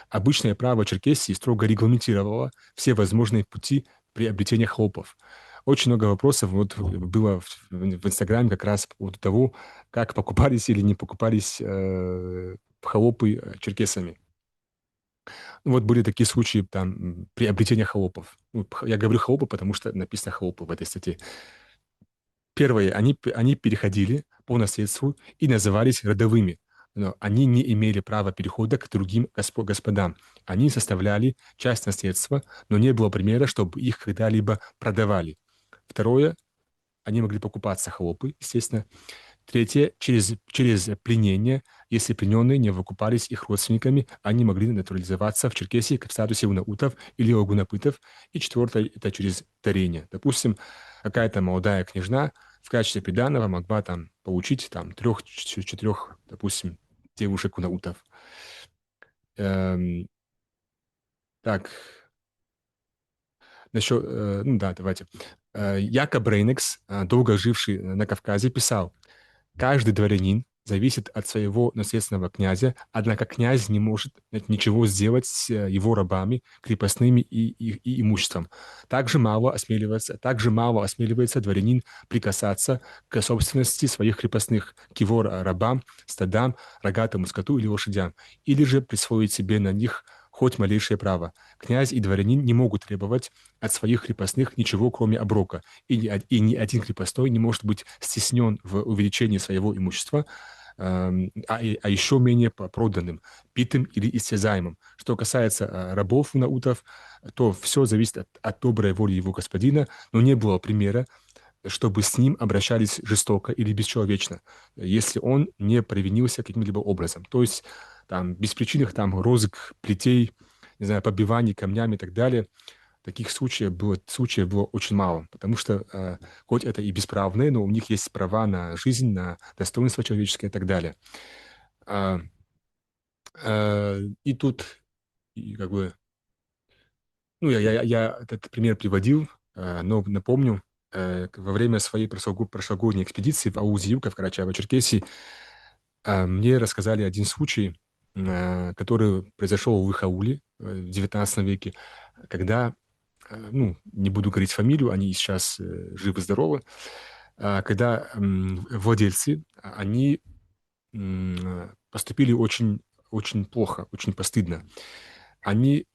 Обычное право Черкесии строго регламентировало все возможные пути приобретения хлопов. Очень много вопросов вот было в Инстаграме как раз по поводу того, как покупались или не покупались холопы черкесами. Ну, вот были такие случаи там приобретения холопов. Ну, я говорю холопы, потому что написано холопы в этой статье. Первые, они переходили по наследству и назывались родовыми, но они не имели права перехода к другим господам. Они составляли часть наследства, но не было примера, чтобы их когда-либо продавали. Второе, они могли покупаться холопы, естественно. Третье, через пленение, если плененные не выкупались их родственниками, они могли натурализоваться в Черкесии в статусе унаутов или огунапытов. И четвертое, это через дарение. Допустим, какая-то молодая княжна в качестве приданого могла там получить там трех-четырех, допустим, девушек унаутов. Эм, так, насчет, ну да, давайте. Якоб Рейнекс, долго живший на Кавказе, писал: каждый дворянин зависит от своего наследственного князя, однако князь не может ничего сделать с его рабами, крепостными и имуществом. Также мало осмеливается дворянин прикасаться к собственности своих крепостных, к его рабам, стадам, рогатому скоту или лошадям, или же присвоить себе на них хоть малейшее право. Князь и дворянин не могут требовать от своих крепостных ничего, кроме оброка, и ни один крепостной не может быть стеснен в увеличении своего имущества, а еще менее проданным, битым или истязаемым. Что касается рабов наутов, то все зависит от доброй воли его господина, но не было примера, чтобы с ним обращались жестоко или бесчеловечно, если он не провинился каким-либо образом. То есть там беспричинных там розыск плетей, не знаю, побиваний камнями и так далее. Таких случаев было очень мало, потому что хоть это и бесправные, но у них есть права на жизнь, на достоинство человеческое и так далее. А, и тут как бы, ну, я этот пример приводил, но напомню, во время своей прошлогодней экспедиции в Аузиюка, в Карачаево-Черкесии, мне рассказали один случай, который произошел в их ауле в XIX веке, когда, ну, не буду говорить фамилию, они сейчас живы-здоровы, когда владельцы, они поступили очень, очень плохо, очень постыдно. Они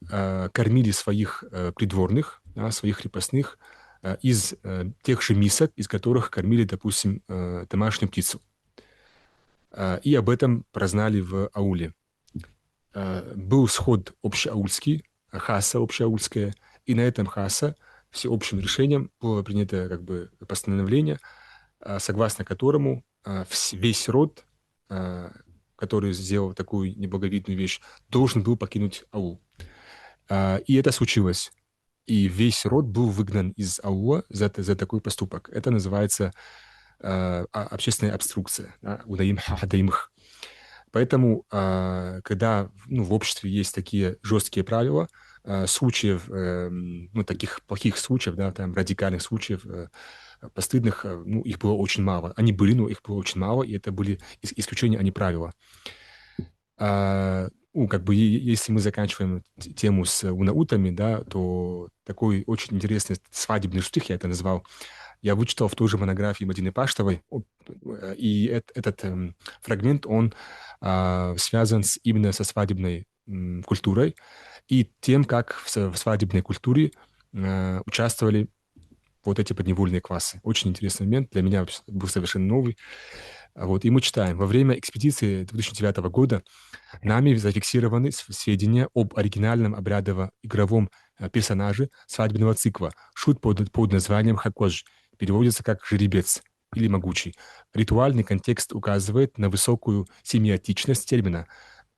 кормили своих придворных, да, своих крепостных из тех же мисок, из которых кормили, допустим, домашнюю птицу. И об этом прознали в ауле. Был сход общеаульский, хаса общеаульская, и на этом хаса всеобщим решением было принято как бы постановление, согласно которому весь род, который сделал такую неблаговидную вещь, должен был покинуть аул. И это случилось. И весь род был выгнан из аула за такой поступок. Это называется общественная обструкция. Да, удаим хадаимх. Поэтому, когда в обществе есть такие жесткие правила, случаев, ну, таких плохих случаев, да, там, радикальных случаев, постыдных, ну, их было очень мало. Они были, но их было очень мало, и это были исключения, а не правила. Ну, как бы, если мы заканчиваем тему с унаутами, да, то такой очень интересный свадебный штрих, я это назвал, я вычитал в той же монографии Мадины Паштовой, и этот фрагмент, он связан именно со свадебной культурой и тем, как в свадебной культуре участвовали вот эти подневольные классы. Очень интересный момент, для меня был совершенно новый. Вот, и мы читаем. Во время экспедиции 2009 года нами зафиксированы сведения об оригинальном обрядово-игровом персонаже свадебного цикла. Шут под названием Хакож. Переводится как «жеребец» или «могучий». Ритуальный контекст указывает на высокую семиотичность термина.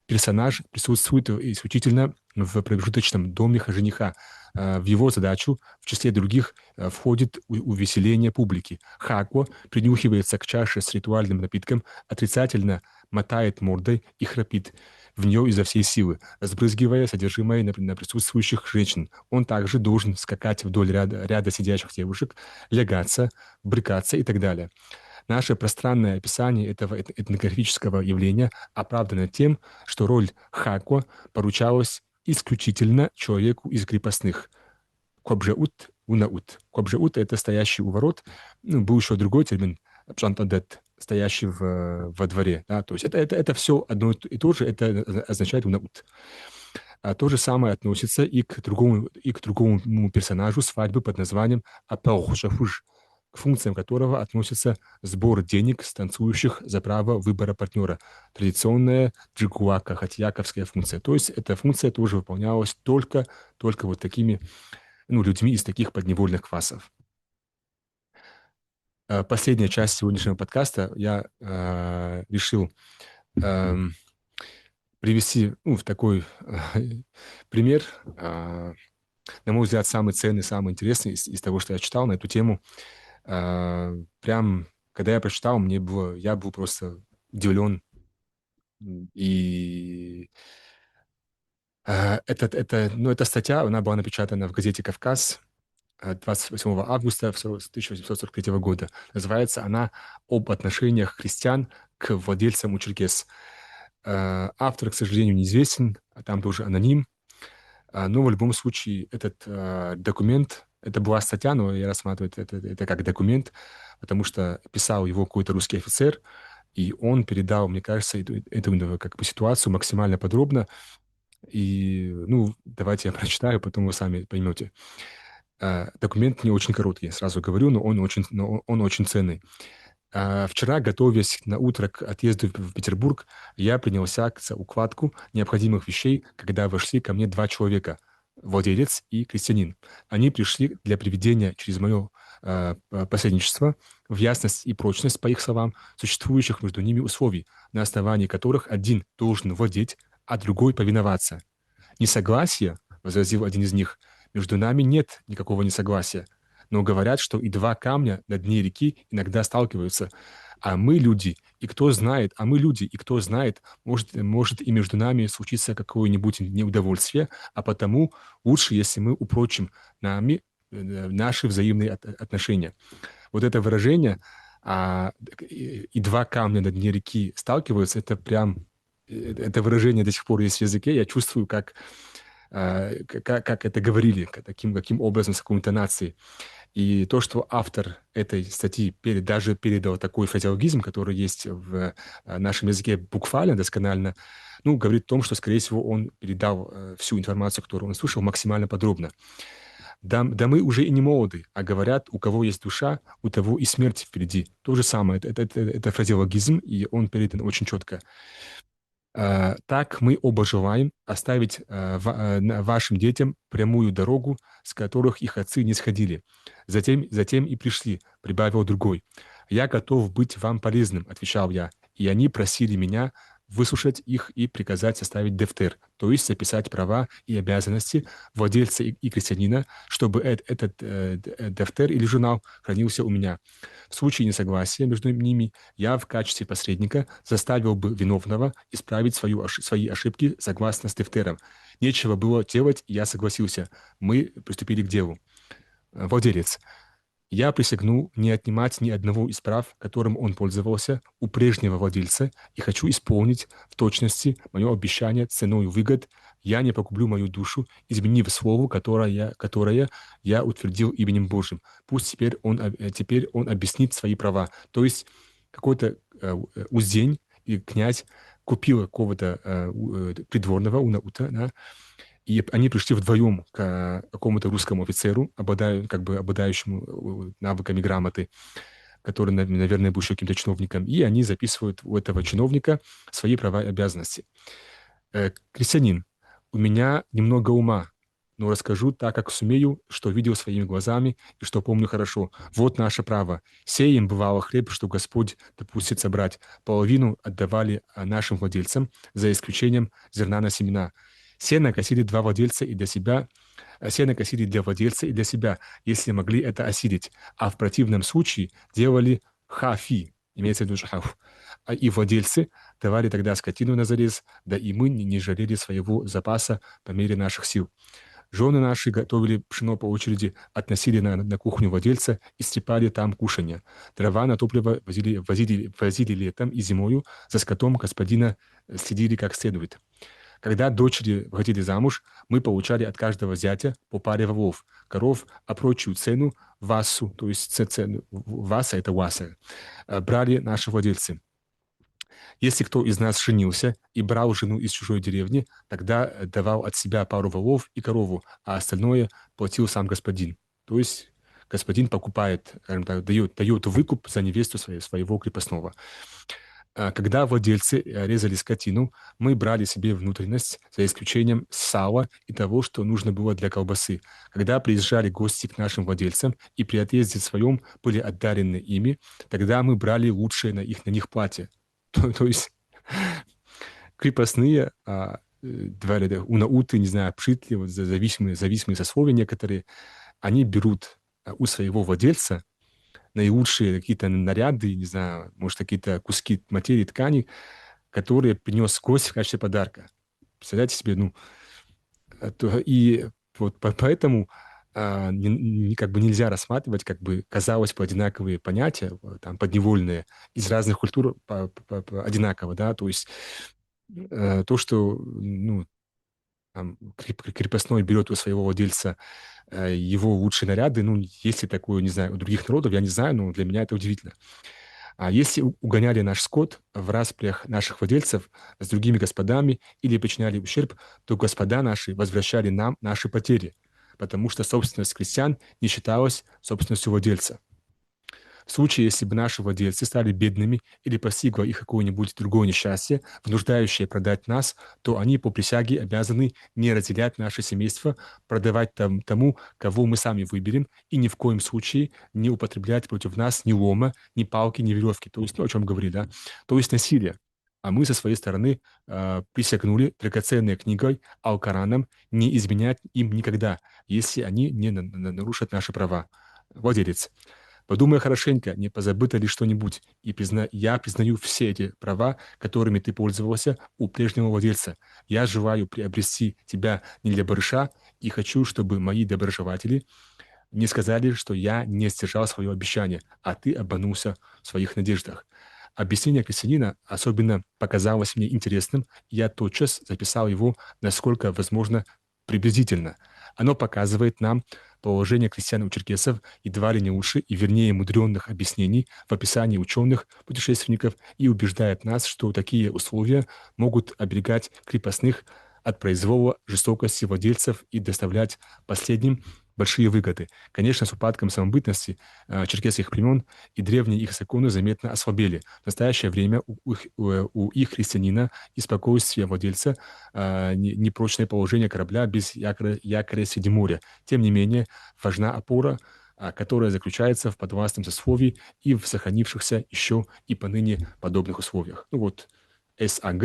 Персонаж присутствует исключительно в промежуточном доме жениха. В его задачу, в числе других, входит увеселение публики. Хако принюхивается к чаше с ритуальным напитком, отрицательно мотает мордой и храпит в нее изо всей силы, разбрызгивая содержимое на присутствующих женщин. Он также должен скакать вдоль ряда сидящих девушек, лягаться, брыкаться и так далее. Наше пространное описание этого этнографического явления оправдано тем, что роль Хако поручалась исключительно человеку из крепостных. Кобжеут, унаут. Кобжеут — это стоящий у ворот. Ну, был еще другой термин, пшантадет, стоящий во дворе. Да? То есть это все одно и то же, это означает унаут. А то же самое относится и к другому персонажу свадьбы под названием Апелхушахуш, к функциям которого относится сбор денег с танцующих за право выбора партнера. Традиционная джигуака, хатьяковская функция. То есть эта функция тоже выполнялась только вот такими, ну, людьми из таких подневольных классов. Последняя часть сегодняшнего подкаста я решил привести, ну, в такой пример, на мой взгляд, самый ценный, самый интересный из того, что я читал на эту тему. Прям, когда я прочитал, я был просто удивлен. И эта статья, она была напечатана в газете «Кавказ» 28 августа 1843 года. Называется она «Об отношениях христиан к владельцам у черкес». Автор, к сожалению, неизвестен, а там тоже аноним. Но в любом случае этот документ, это была статья, но я рассматриваю это как документ, потому что писал его какой-то русский офицер, и он передал, мне кажется, эту как бы ситуацию максимально подробно. И, ну, давайте я прочитаю, потом вы сами поймете. Документ не очень короткий, сразу говорю, но он очень ценный. Вчера, готовясь на утро к отъезду в Петербург, я принялся за укладку необходимых вещей, когда вошли ко мне два человека, владелец и крестьянин. Они пришли для приведения через мое посредничество в ясность и прочность, по их словам, существующих между ними условий, на основании которых один должен владеть, а другой повиноваться. «Несогласие», — возразил один из них, — «между нами нет никакого несогласия. Но говорят, что и два камня на дне реки иногда сталкиваются. А мы люди, и кто знает, может и между нами случиться какое-нибудь неудовольствие, а потому лучше, если мы упрочим наши взаимные отношения». Вот это выражение и два камня на дне реки сталкиваются, это прям, это выражение до сих пор есть в языке. Я чувствую, как это говорили, каким образом, с какой интонацией. И то, что автор этой статьи даже передал такой фразеологизм, который есть в нашем языке буквально, досконально, ну, говорит о том, что, скорее всего, он передал всю информацию, которую он слышал, максимально подробно. Да мы уже и не молоды, а говорят, у кого есть душа, у того и смерть впереди. То же самое, это фразеологизм, и он передан очень четко. Так мы оба желаем оставить вашим детям прямую дорогу, с которых их отцы не сходили. Затем и пришли, прибавил другой. Я готов быть вам полезным, отвечал я, и они просили меня выслушать их и приказать составить дефтер, то есть записать права и обязанности владельца и крестьянина, чтобы этот дефтер или журнал хранился у меня. В случае несогласия между ними я в качестве посредника заставил бы виновного исправить свои ошибки согласно с дефтером. Нечего было делать, и я согласился. Мы приступили к делу. Владелец. Я присягну не отнимать ни одного из прав, которым он пользовался у прежнего владельца, и хочу исполнить в точности мое обещание ценой выгод. Я не погублю мою душу, изменив слову, которое я утвердил именем Божьим. Пусть теперь он объяснит свои права. То есть какой-то уздень и князь купил какого-то придворного унаута, да, и они пришли вдвоем к какому-то русскому офицеру, обладающему навыками грамоты, который, наверное, был еще каким-то чиновником, и они записывают у этого чиновника свои права и обязанности. Крестьянин, у меня немного ума, но расскажу так, как сумею, что видел своими глазами и что помню хорошо. Вот наше право. Сеем бывало хлеб, что Господь допустит собрать. Половину отдавали нашим владельцам, за исключением зерна на семена. Сено косили два владельца и для себя, сено косили для владельца и для себя, если могли это осилить, а в противном случае делали хафи, имеется в виду шахаф. И владельцы давали тогда скотину на зарез, да и мы не жалели своего запаса по мере наших сил. Жены наши готовили пшено по очереди, относили на кухню владельца и стрепали там кушанье. Дрова на топливо возили летом и зимою, за скотом господина следили как следует. Когда дочери выходили замуж, мы получали от каждого зятя по паре волов, коров, а прочую цену васу, то есть цену, васа — это васа, брали наши владельцы. Если кто из нас женился и брал жену из чужой деревни, тогда давал от себя пару волов и корову, а остальное платил сам господин. То есть господин покупает, скажем так, дает выкуп за невесту своего крепостного. Когда владельцы резали скотину, мы брали себе внутренность, за исключением сала и того, что нужно было для колбасы. Когда приезжали гости к нашим владельцам и при отъезде своем были одарены ими, тогда мы брали лучшее на них платье. То есть крепостные, унауты, не знаю, пшитли, вот зависимые сословия некоторые, они берут у своего владельца наилучшие какие-то наряды, не знаю, может, какие-то куски материи, ткани, которые принес гость в качестве подарка. Представляете себе, и вот поэтому как бы нельзя рассматривать, как бы, казалось бы, одинаковые понятия, там, подневольные, из разных культур одинаково, да, то есть то, что, там, крепостной берет у своего владельца его лучшие наряды, если такое, не знаю, у других народов, я не знаю, но для меня это удивительно. А если угоняли наш скот в распрях наших владельцев с другими господами или причиняли ущерб, то господа наши возвращали нам наши потери, потому что собственность крестьян не считалась собственностью владельца. В случае, если бы наши владельцы стали бедными или постигло их какое-нибудь другое несчастье, вынуждающее продать нас, то они по присяге обязаны не разделять наше семейство, продавать тому, кого мы сами выберем, и ни в коем случае не употреблять против нас ни лома, ни палки, ни веревки. То есть, о чем говорит, да? То есть насилие. А мы со своей стороны присягнули драгоценной книгой Ал-Кораном не изменять им никогда, если они не нарушат наши права. Владелец. Подумай хорошенько, не позабыто ли что-нибудь, и я признаю все эти права, которыми ты пользовался у прежнего владельца. Я желаю приобрести тебя не для барыша, и хочу, чтобы мои доброжелатели не сказали, что я не сдержал свое обещание, а ты обманулся в своих надеждах. Объяснение крестьянина особенно показалось мне интересным, и я тотчас записал его, насколько возможно, приблизительно. Оно показывает нам положение крестьян у черкесов едва ли не лучше и вернее мудренных объяснений в описании ученых, путешественников и убеждает нас, что такие условия могут оберегать крепостных от произвола жестокости владельцев и доставлять последним большие выгоды. Конечно, с упадком самобытности черкесских племен и древние их законы заметно ослабели. В настоящее время у их христианина и спокойствия владельца непрочное положение корабля без якоря среди моря. Тем не менее, важна опора, которая заключается в подвластном сословии и в сохранившихся еще и поныне подобных условиях. САГ.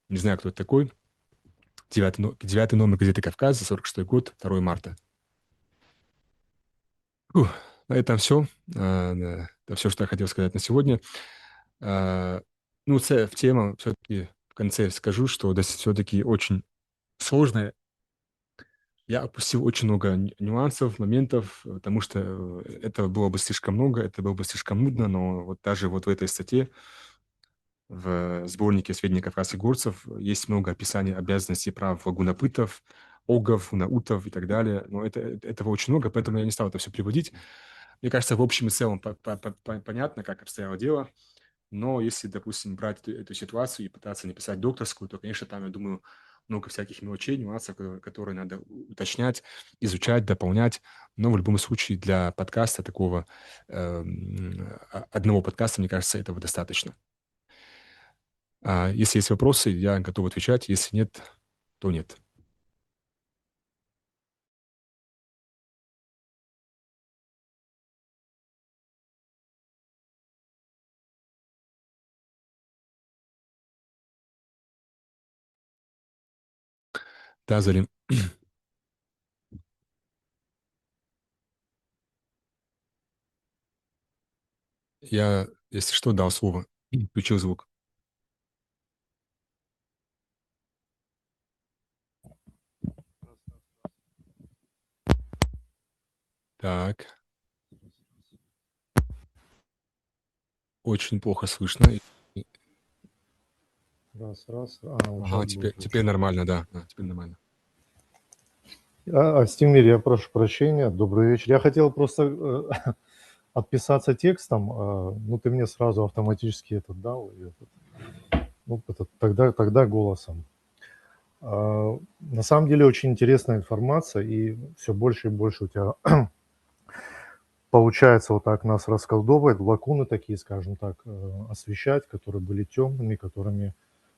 Не знаю, кто это такой. Девятый номер газеты «Кавказ» за 46-й год, 2 марта. На этом все. Это все, что я хотел сказать на сегодня. Ну, це в тема все-таки в конце скажу, что все-таки очень сложная. Я опустил очень много нюансов, моментов, потому что этого было бы слишком много, это было бы слишком нудно, но вот даже вот в этой статье, в сборнике «Сведения кавказских горцев» есть много описаний обязанностей прав гунапытов, огов, унаутов и так далее. Но этого очень много, поэтому я не стал это все приводить. Мне кажется, в общем и целом понятно, как обстояло дело. Но если, допустим, брать эту ситуацию и пытаться написать докторскую, то, конечно, там, я думаю, много всяких мелочей, нюансов, которые надо уточнять, изучать, дополнять. Но в любом случае для подкаста такого, одного подкаста, мне кажется, этого достаточно. Если есть вопросы, я готов отвечать. Если нет, то нет. Да, Залим. Я, если что, дал слово. Включил звук. Так. Очень плохо слышно.
Раз. Вот
Ага, теперь нормально, да. Теперь нормально.
Астемир, я прошу прощения. Добрый вечер. Я хотел просто отписаться текстом. Ну, ты мне сразу автоматически это дал. Тогда голосом. На самом деле очень интересная информация, и все больше и больше у тебя получается вот так нас расколдовывать, лакуны такие, скажем так, освещать, которые были темными, которыми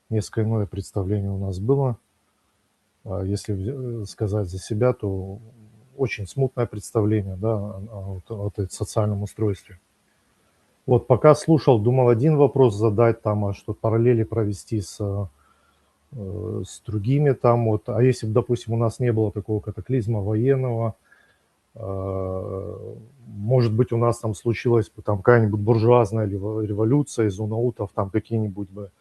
несколько иное представление у нас было. Если сказать за себя, то очень смутное представление, да, о социальном устройстве. Вот пока слушал, думал один вопрос задать там, что параллели провести с другими там вот. А если бы, допустим, у нас не было такого катаклизма военного, может быть, у нас там случилась бы там какая-нибудь буржуазная революция из унаутов, там какие-нибудь бы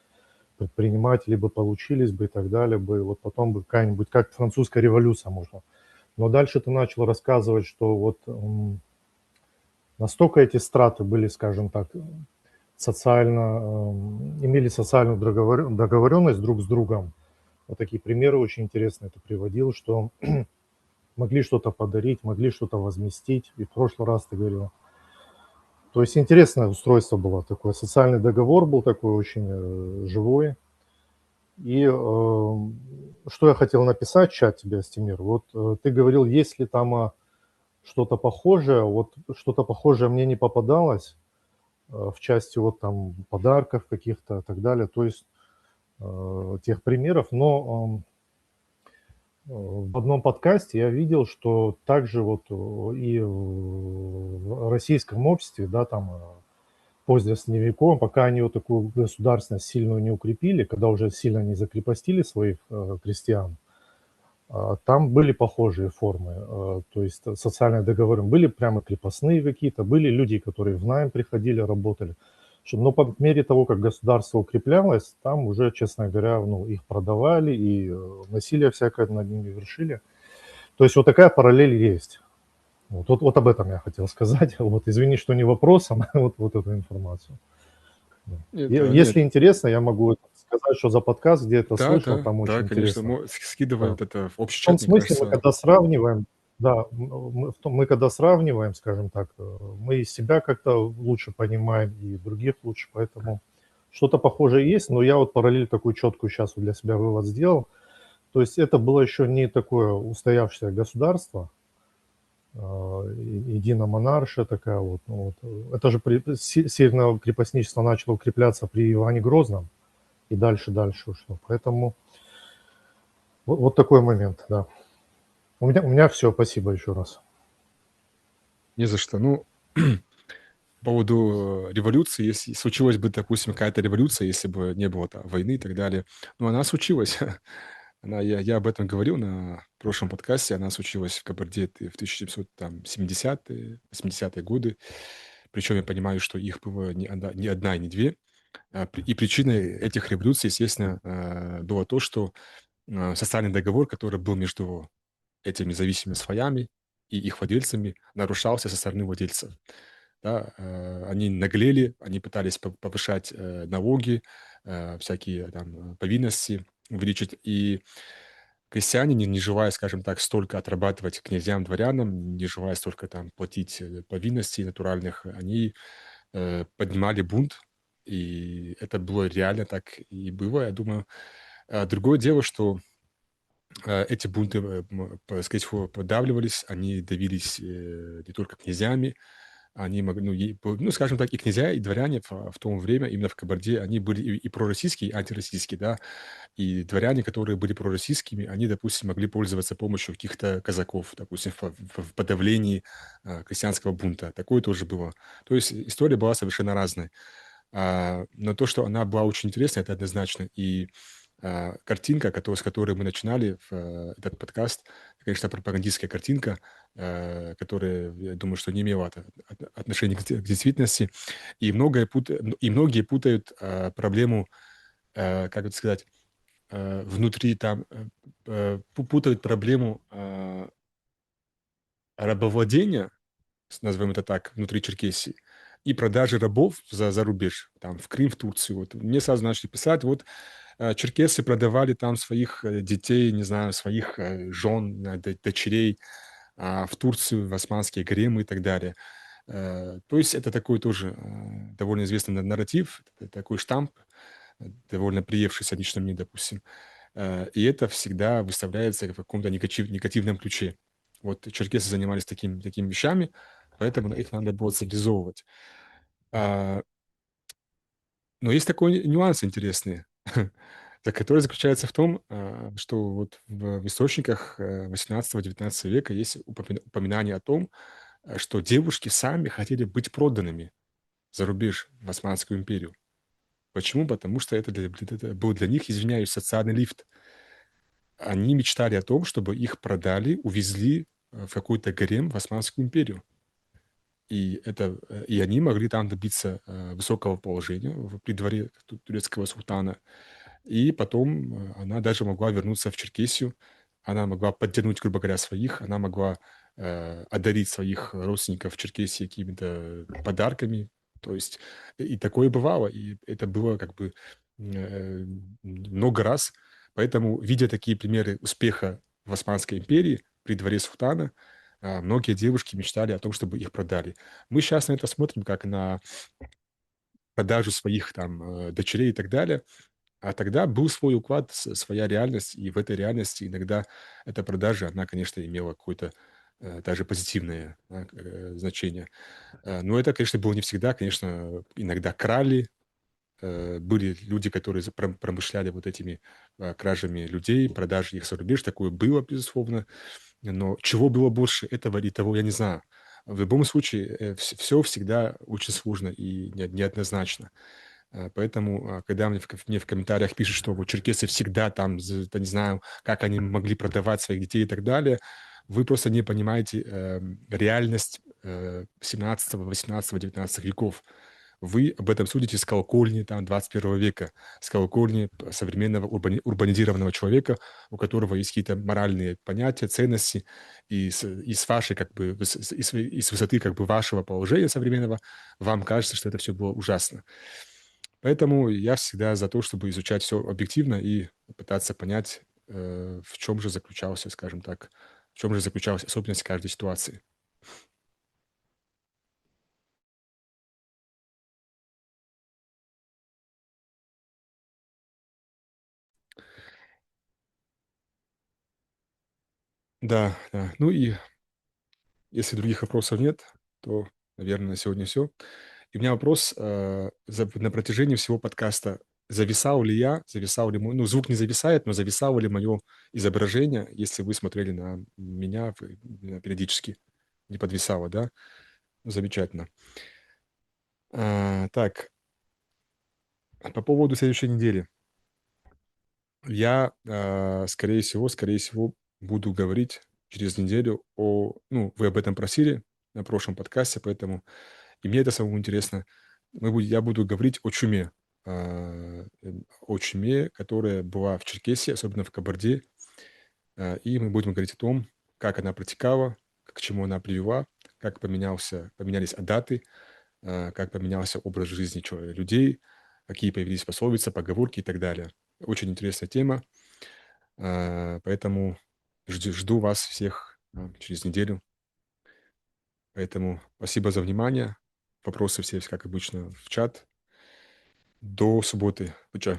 предприниматели бы получились бы и так далее бы, вот потом бы какая-нибудь, как французская революция можно. Но дальше ты начал рассказывать, что вот настолько эти страты были, скажем так, социально, имели социальную договоренность друг с другом. Вот такие примеры очень интересные ты приводил, что могли что-то подарить, могли что-то возместить. И в прошлый раз ты говорил. То есть интересное устройство было такое. Социальный договор был такой очень живой. И что я хотел написать в чат тебе, Астемир. Вот ты говорил, есть ли там что-то похожее. Вот что-то похожее мне не попадалось в части вот там подарков каких-то и так далее. То есть тех примеров. Но в одном подкасте я видел, что также вот и в российском обществе, да, там позднесредневековом, пока они вот такую государственность сильную не укрепили, когда уже сильно не закрепостили своих крестьян, там были похожие формы, то есть социальные договоры. Были прямо крепостные какие-то, были люди, которые в найм приходили, работали. Но по мере того, как государство укреплялось, там уже, честно говоря, ну, их продавали и насилие всякое над ними вершили. То есть вот такая параллель есть. Вот об этом я хотел сказать. Вот, извини, что не вопросом, а вот эту информацию. Если интересно, я могу сказать, что за подкаст, где это слышал, там очень
конечно,
интересно.
скидывай вот это в общий
В том
чат, мне
смысле, мы
кажется.
когда сравниваем, да, мы когда сравниваем, скажем так, мы себя как-то лучше понимаем и других лучше, поэтому что-то похожее есть, но я вот параллель такую четкую сейчас для себя вывод сделал. То есть это было еще не такое устоявшееся государство, единомонаршия такая вот. Ну, вот. Это же северное крепостничество начало укрепляться при Иване Грозном и дальше ушло. Поэтому вот такой момент, да. У меня все, спасибо еще раз.
Не за что. Ну, По поводу революции, если случилась бы, допустим, какая-то революция, если бы не было там войны и так далее, ну, она случилась. Я об этом говорил на прошлом подкасте, она случилась в Кабарде в 1770-е, 80-е годы. Причем я понимаю, что их было не одна и не две. И причиной этих революций, естественно, было то, что социальный договор, который был между этими независимыми слоями и их владельцами, нарушался со стороны владельцев. Да, они наглели, они пытались повышать налоги, всякие там повинности увеличить. И крестьяне, не желая, скажем так, столько отрабатывать князьям, дворянам, не желая столько там платить повинностей натуральных, они поднимали бунт, и это было реально так и было, я думаю. Другое дело, что эти бунты, скорее всего, подавливались, они давились не только князьями, они могли, ну, скажем так, и князья, и дворяне в то время, именно в Кабарде, они были и пророссийские, и антироссийские, да, и дворяне, которые были пророссийскими, они, допустим, могли пользоваться помощью каких-то казаков, допустим, в подавлении крестьянского бунта. Такое тоже было. То есть история была совершенно разная. Но то, что она была очень интересная, это однозначно. И картинка, с которой мы начинали этот подкаст, конечно, пропагандистская картинка, которая, я думаю, что не имела отношения к действительности. И многие путают проблему, как это сказать, внутри там, путают проблему рабовладения, назовем это так, внутри Черкесии, и продажи рабов за рубеж, там, в Крым, в Турцию. Вот мне сразу начали писать, вот черкесы продавали там своих детей, не знаю, своих жен, дочерей в Турцию, в османские гаремы и так далее. То есть это такой тоже довольно известный нарратив, такой штамп, довольно приевшийся лично мне, допустим. И это всегда выставляется в каком-то негативном ключе. Вот черкесы занимались такими вещами, поэтому их надо было цивилизовывать. А, Но есть такой нюанс интересный, который заключается в том, что вот в источниках 18-19 века есть упоминание о том, что девушки сами хотели быть проданными за рубеж в Османскую империю. Почему? Потому что это был для них, извиняюсь, социальный лифт. Они мечтали о том, чтобы их продали, увезли в какой-то гарем в Османскую империю. И они могли там добиться высокого положения при дворе турецкого султана. И потом она даже могла вернуться в Черкесию, она могла подтянуть, грубо говоря, своих, она могла одарить своих родственников в Черкесии какими-то подарками. То есть и такое бывало, и это было как бы э, много раз. Поэтому, видя такие примеры успеха в Османской империи при дворе султана, многие девушки мечтали о том, чтобы их продали. Мы сейчас на это смотрим как на продажу своих там дочерей и так далее, а тогда был свой уклад, своя реальность, и в этой реальности иногда эта продажа, она, конечно, имела какое-то даже позитивное значение. Но это, конечно, было не всегда. Конечно, иногда крали, были люди, которые промышляли вот этими кражами людей, продажей их за рубеж. Такое было, безусловно. Но чего было больше этого или того, я не знаю. В любом случае, все всегда очень сложно и неоднозначно. Поэтому, когда мне в комментариях пишут, что вот черкесы всегда там, не знаю, как они могли продавать своих детей и так далее, вы просто не понимаете реальность 17, 18, 19 веков. Вы об этом судите с колокольни там, 21 века, с колокольни современного урбанизированного человека, у которого есть какие-то моральные понятия, ценности, и с вашей, как бы, и с высоты как бы вашего положения современного вам кажется, что это все было ужасно. Поэтому я всегда за то, чтобы изучать все объективно и пытаться понять, в чем же заключался, скажем так, в чем же заключалась особенность каждой ситуации. Да, да. Ну и если других вопросов нет, то, наверное, на сегодня все. И у меня вопрос, на протяжении всего подкаста зависал ли мой, ну, звук не зависает, но зависало ли мое изображение, если вы смотрели на меня периодически? Не подвисало, да? Замечательно. Так, по поводу следующей недели. Я, скорее всего, буду говорить через неделю ну, вы об этом просили на прошлом подкасте, поэтому и мне это самому интересно. Я буду говорить о чуме, которая была в Черкесии, особенно в Кабарде. И мы будем говорить о том, как она протекала, к чему она привела, как поменялись даты, как поменялся образ жизни людей, какие появились пословицы, поговорки и так далее. Очень интересная тема, поэтому жду вас всех через неделю. Поэтому спасибо за внимание. Вопросы все, как обычно, в чат. До субботы. Чао.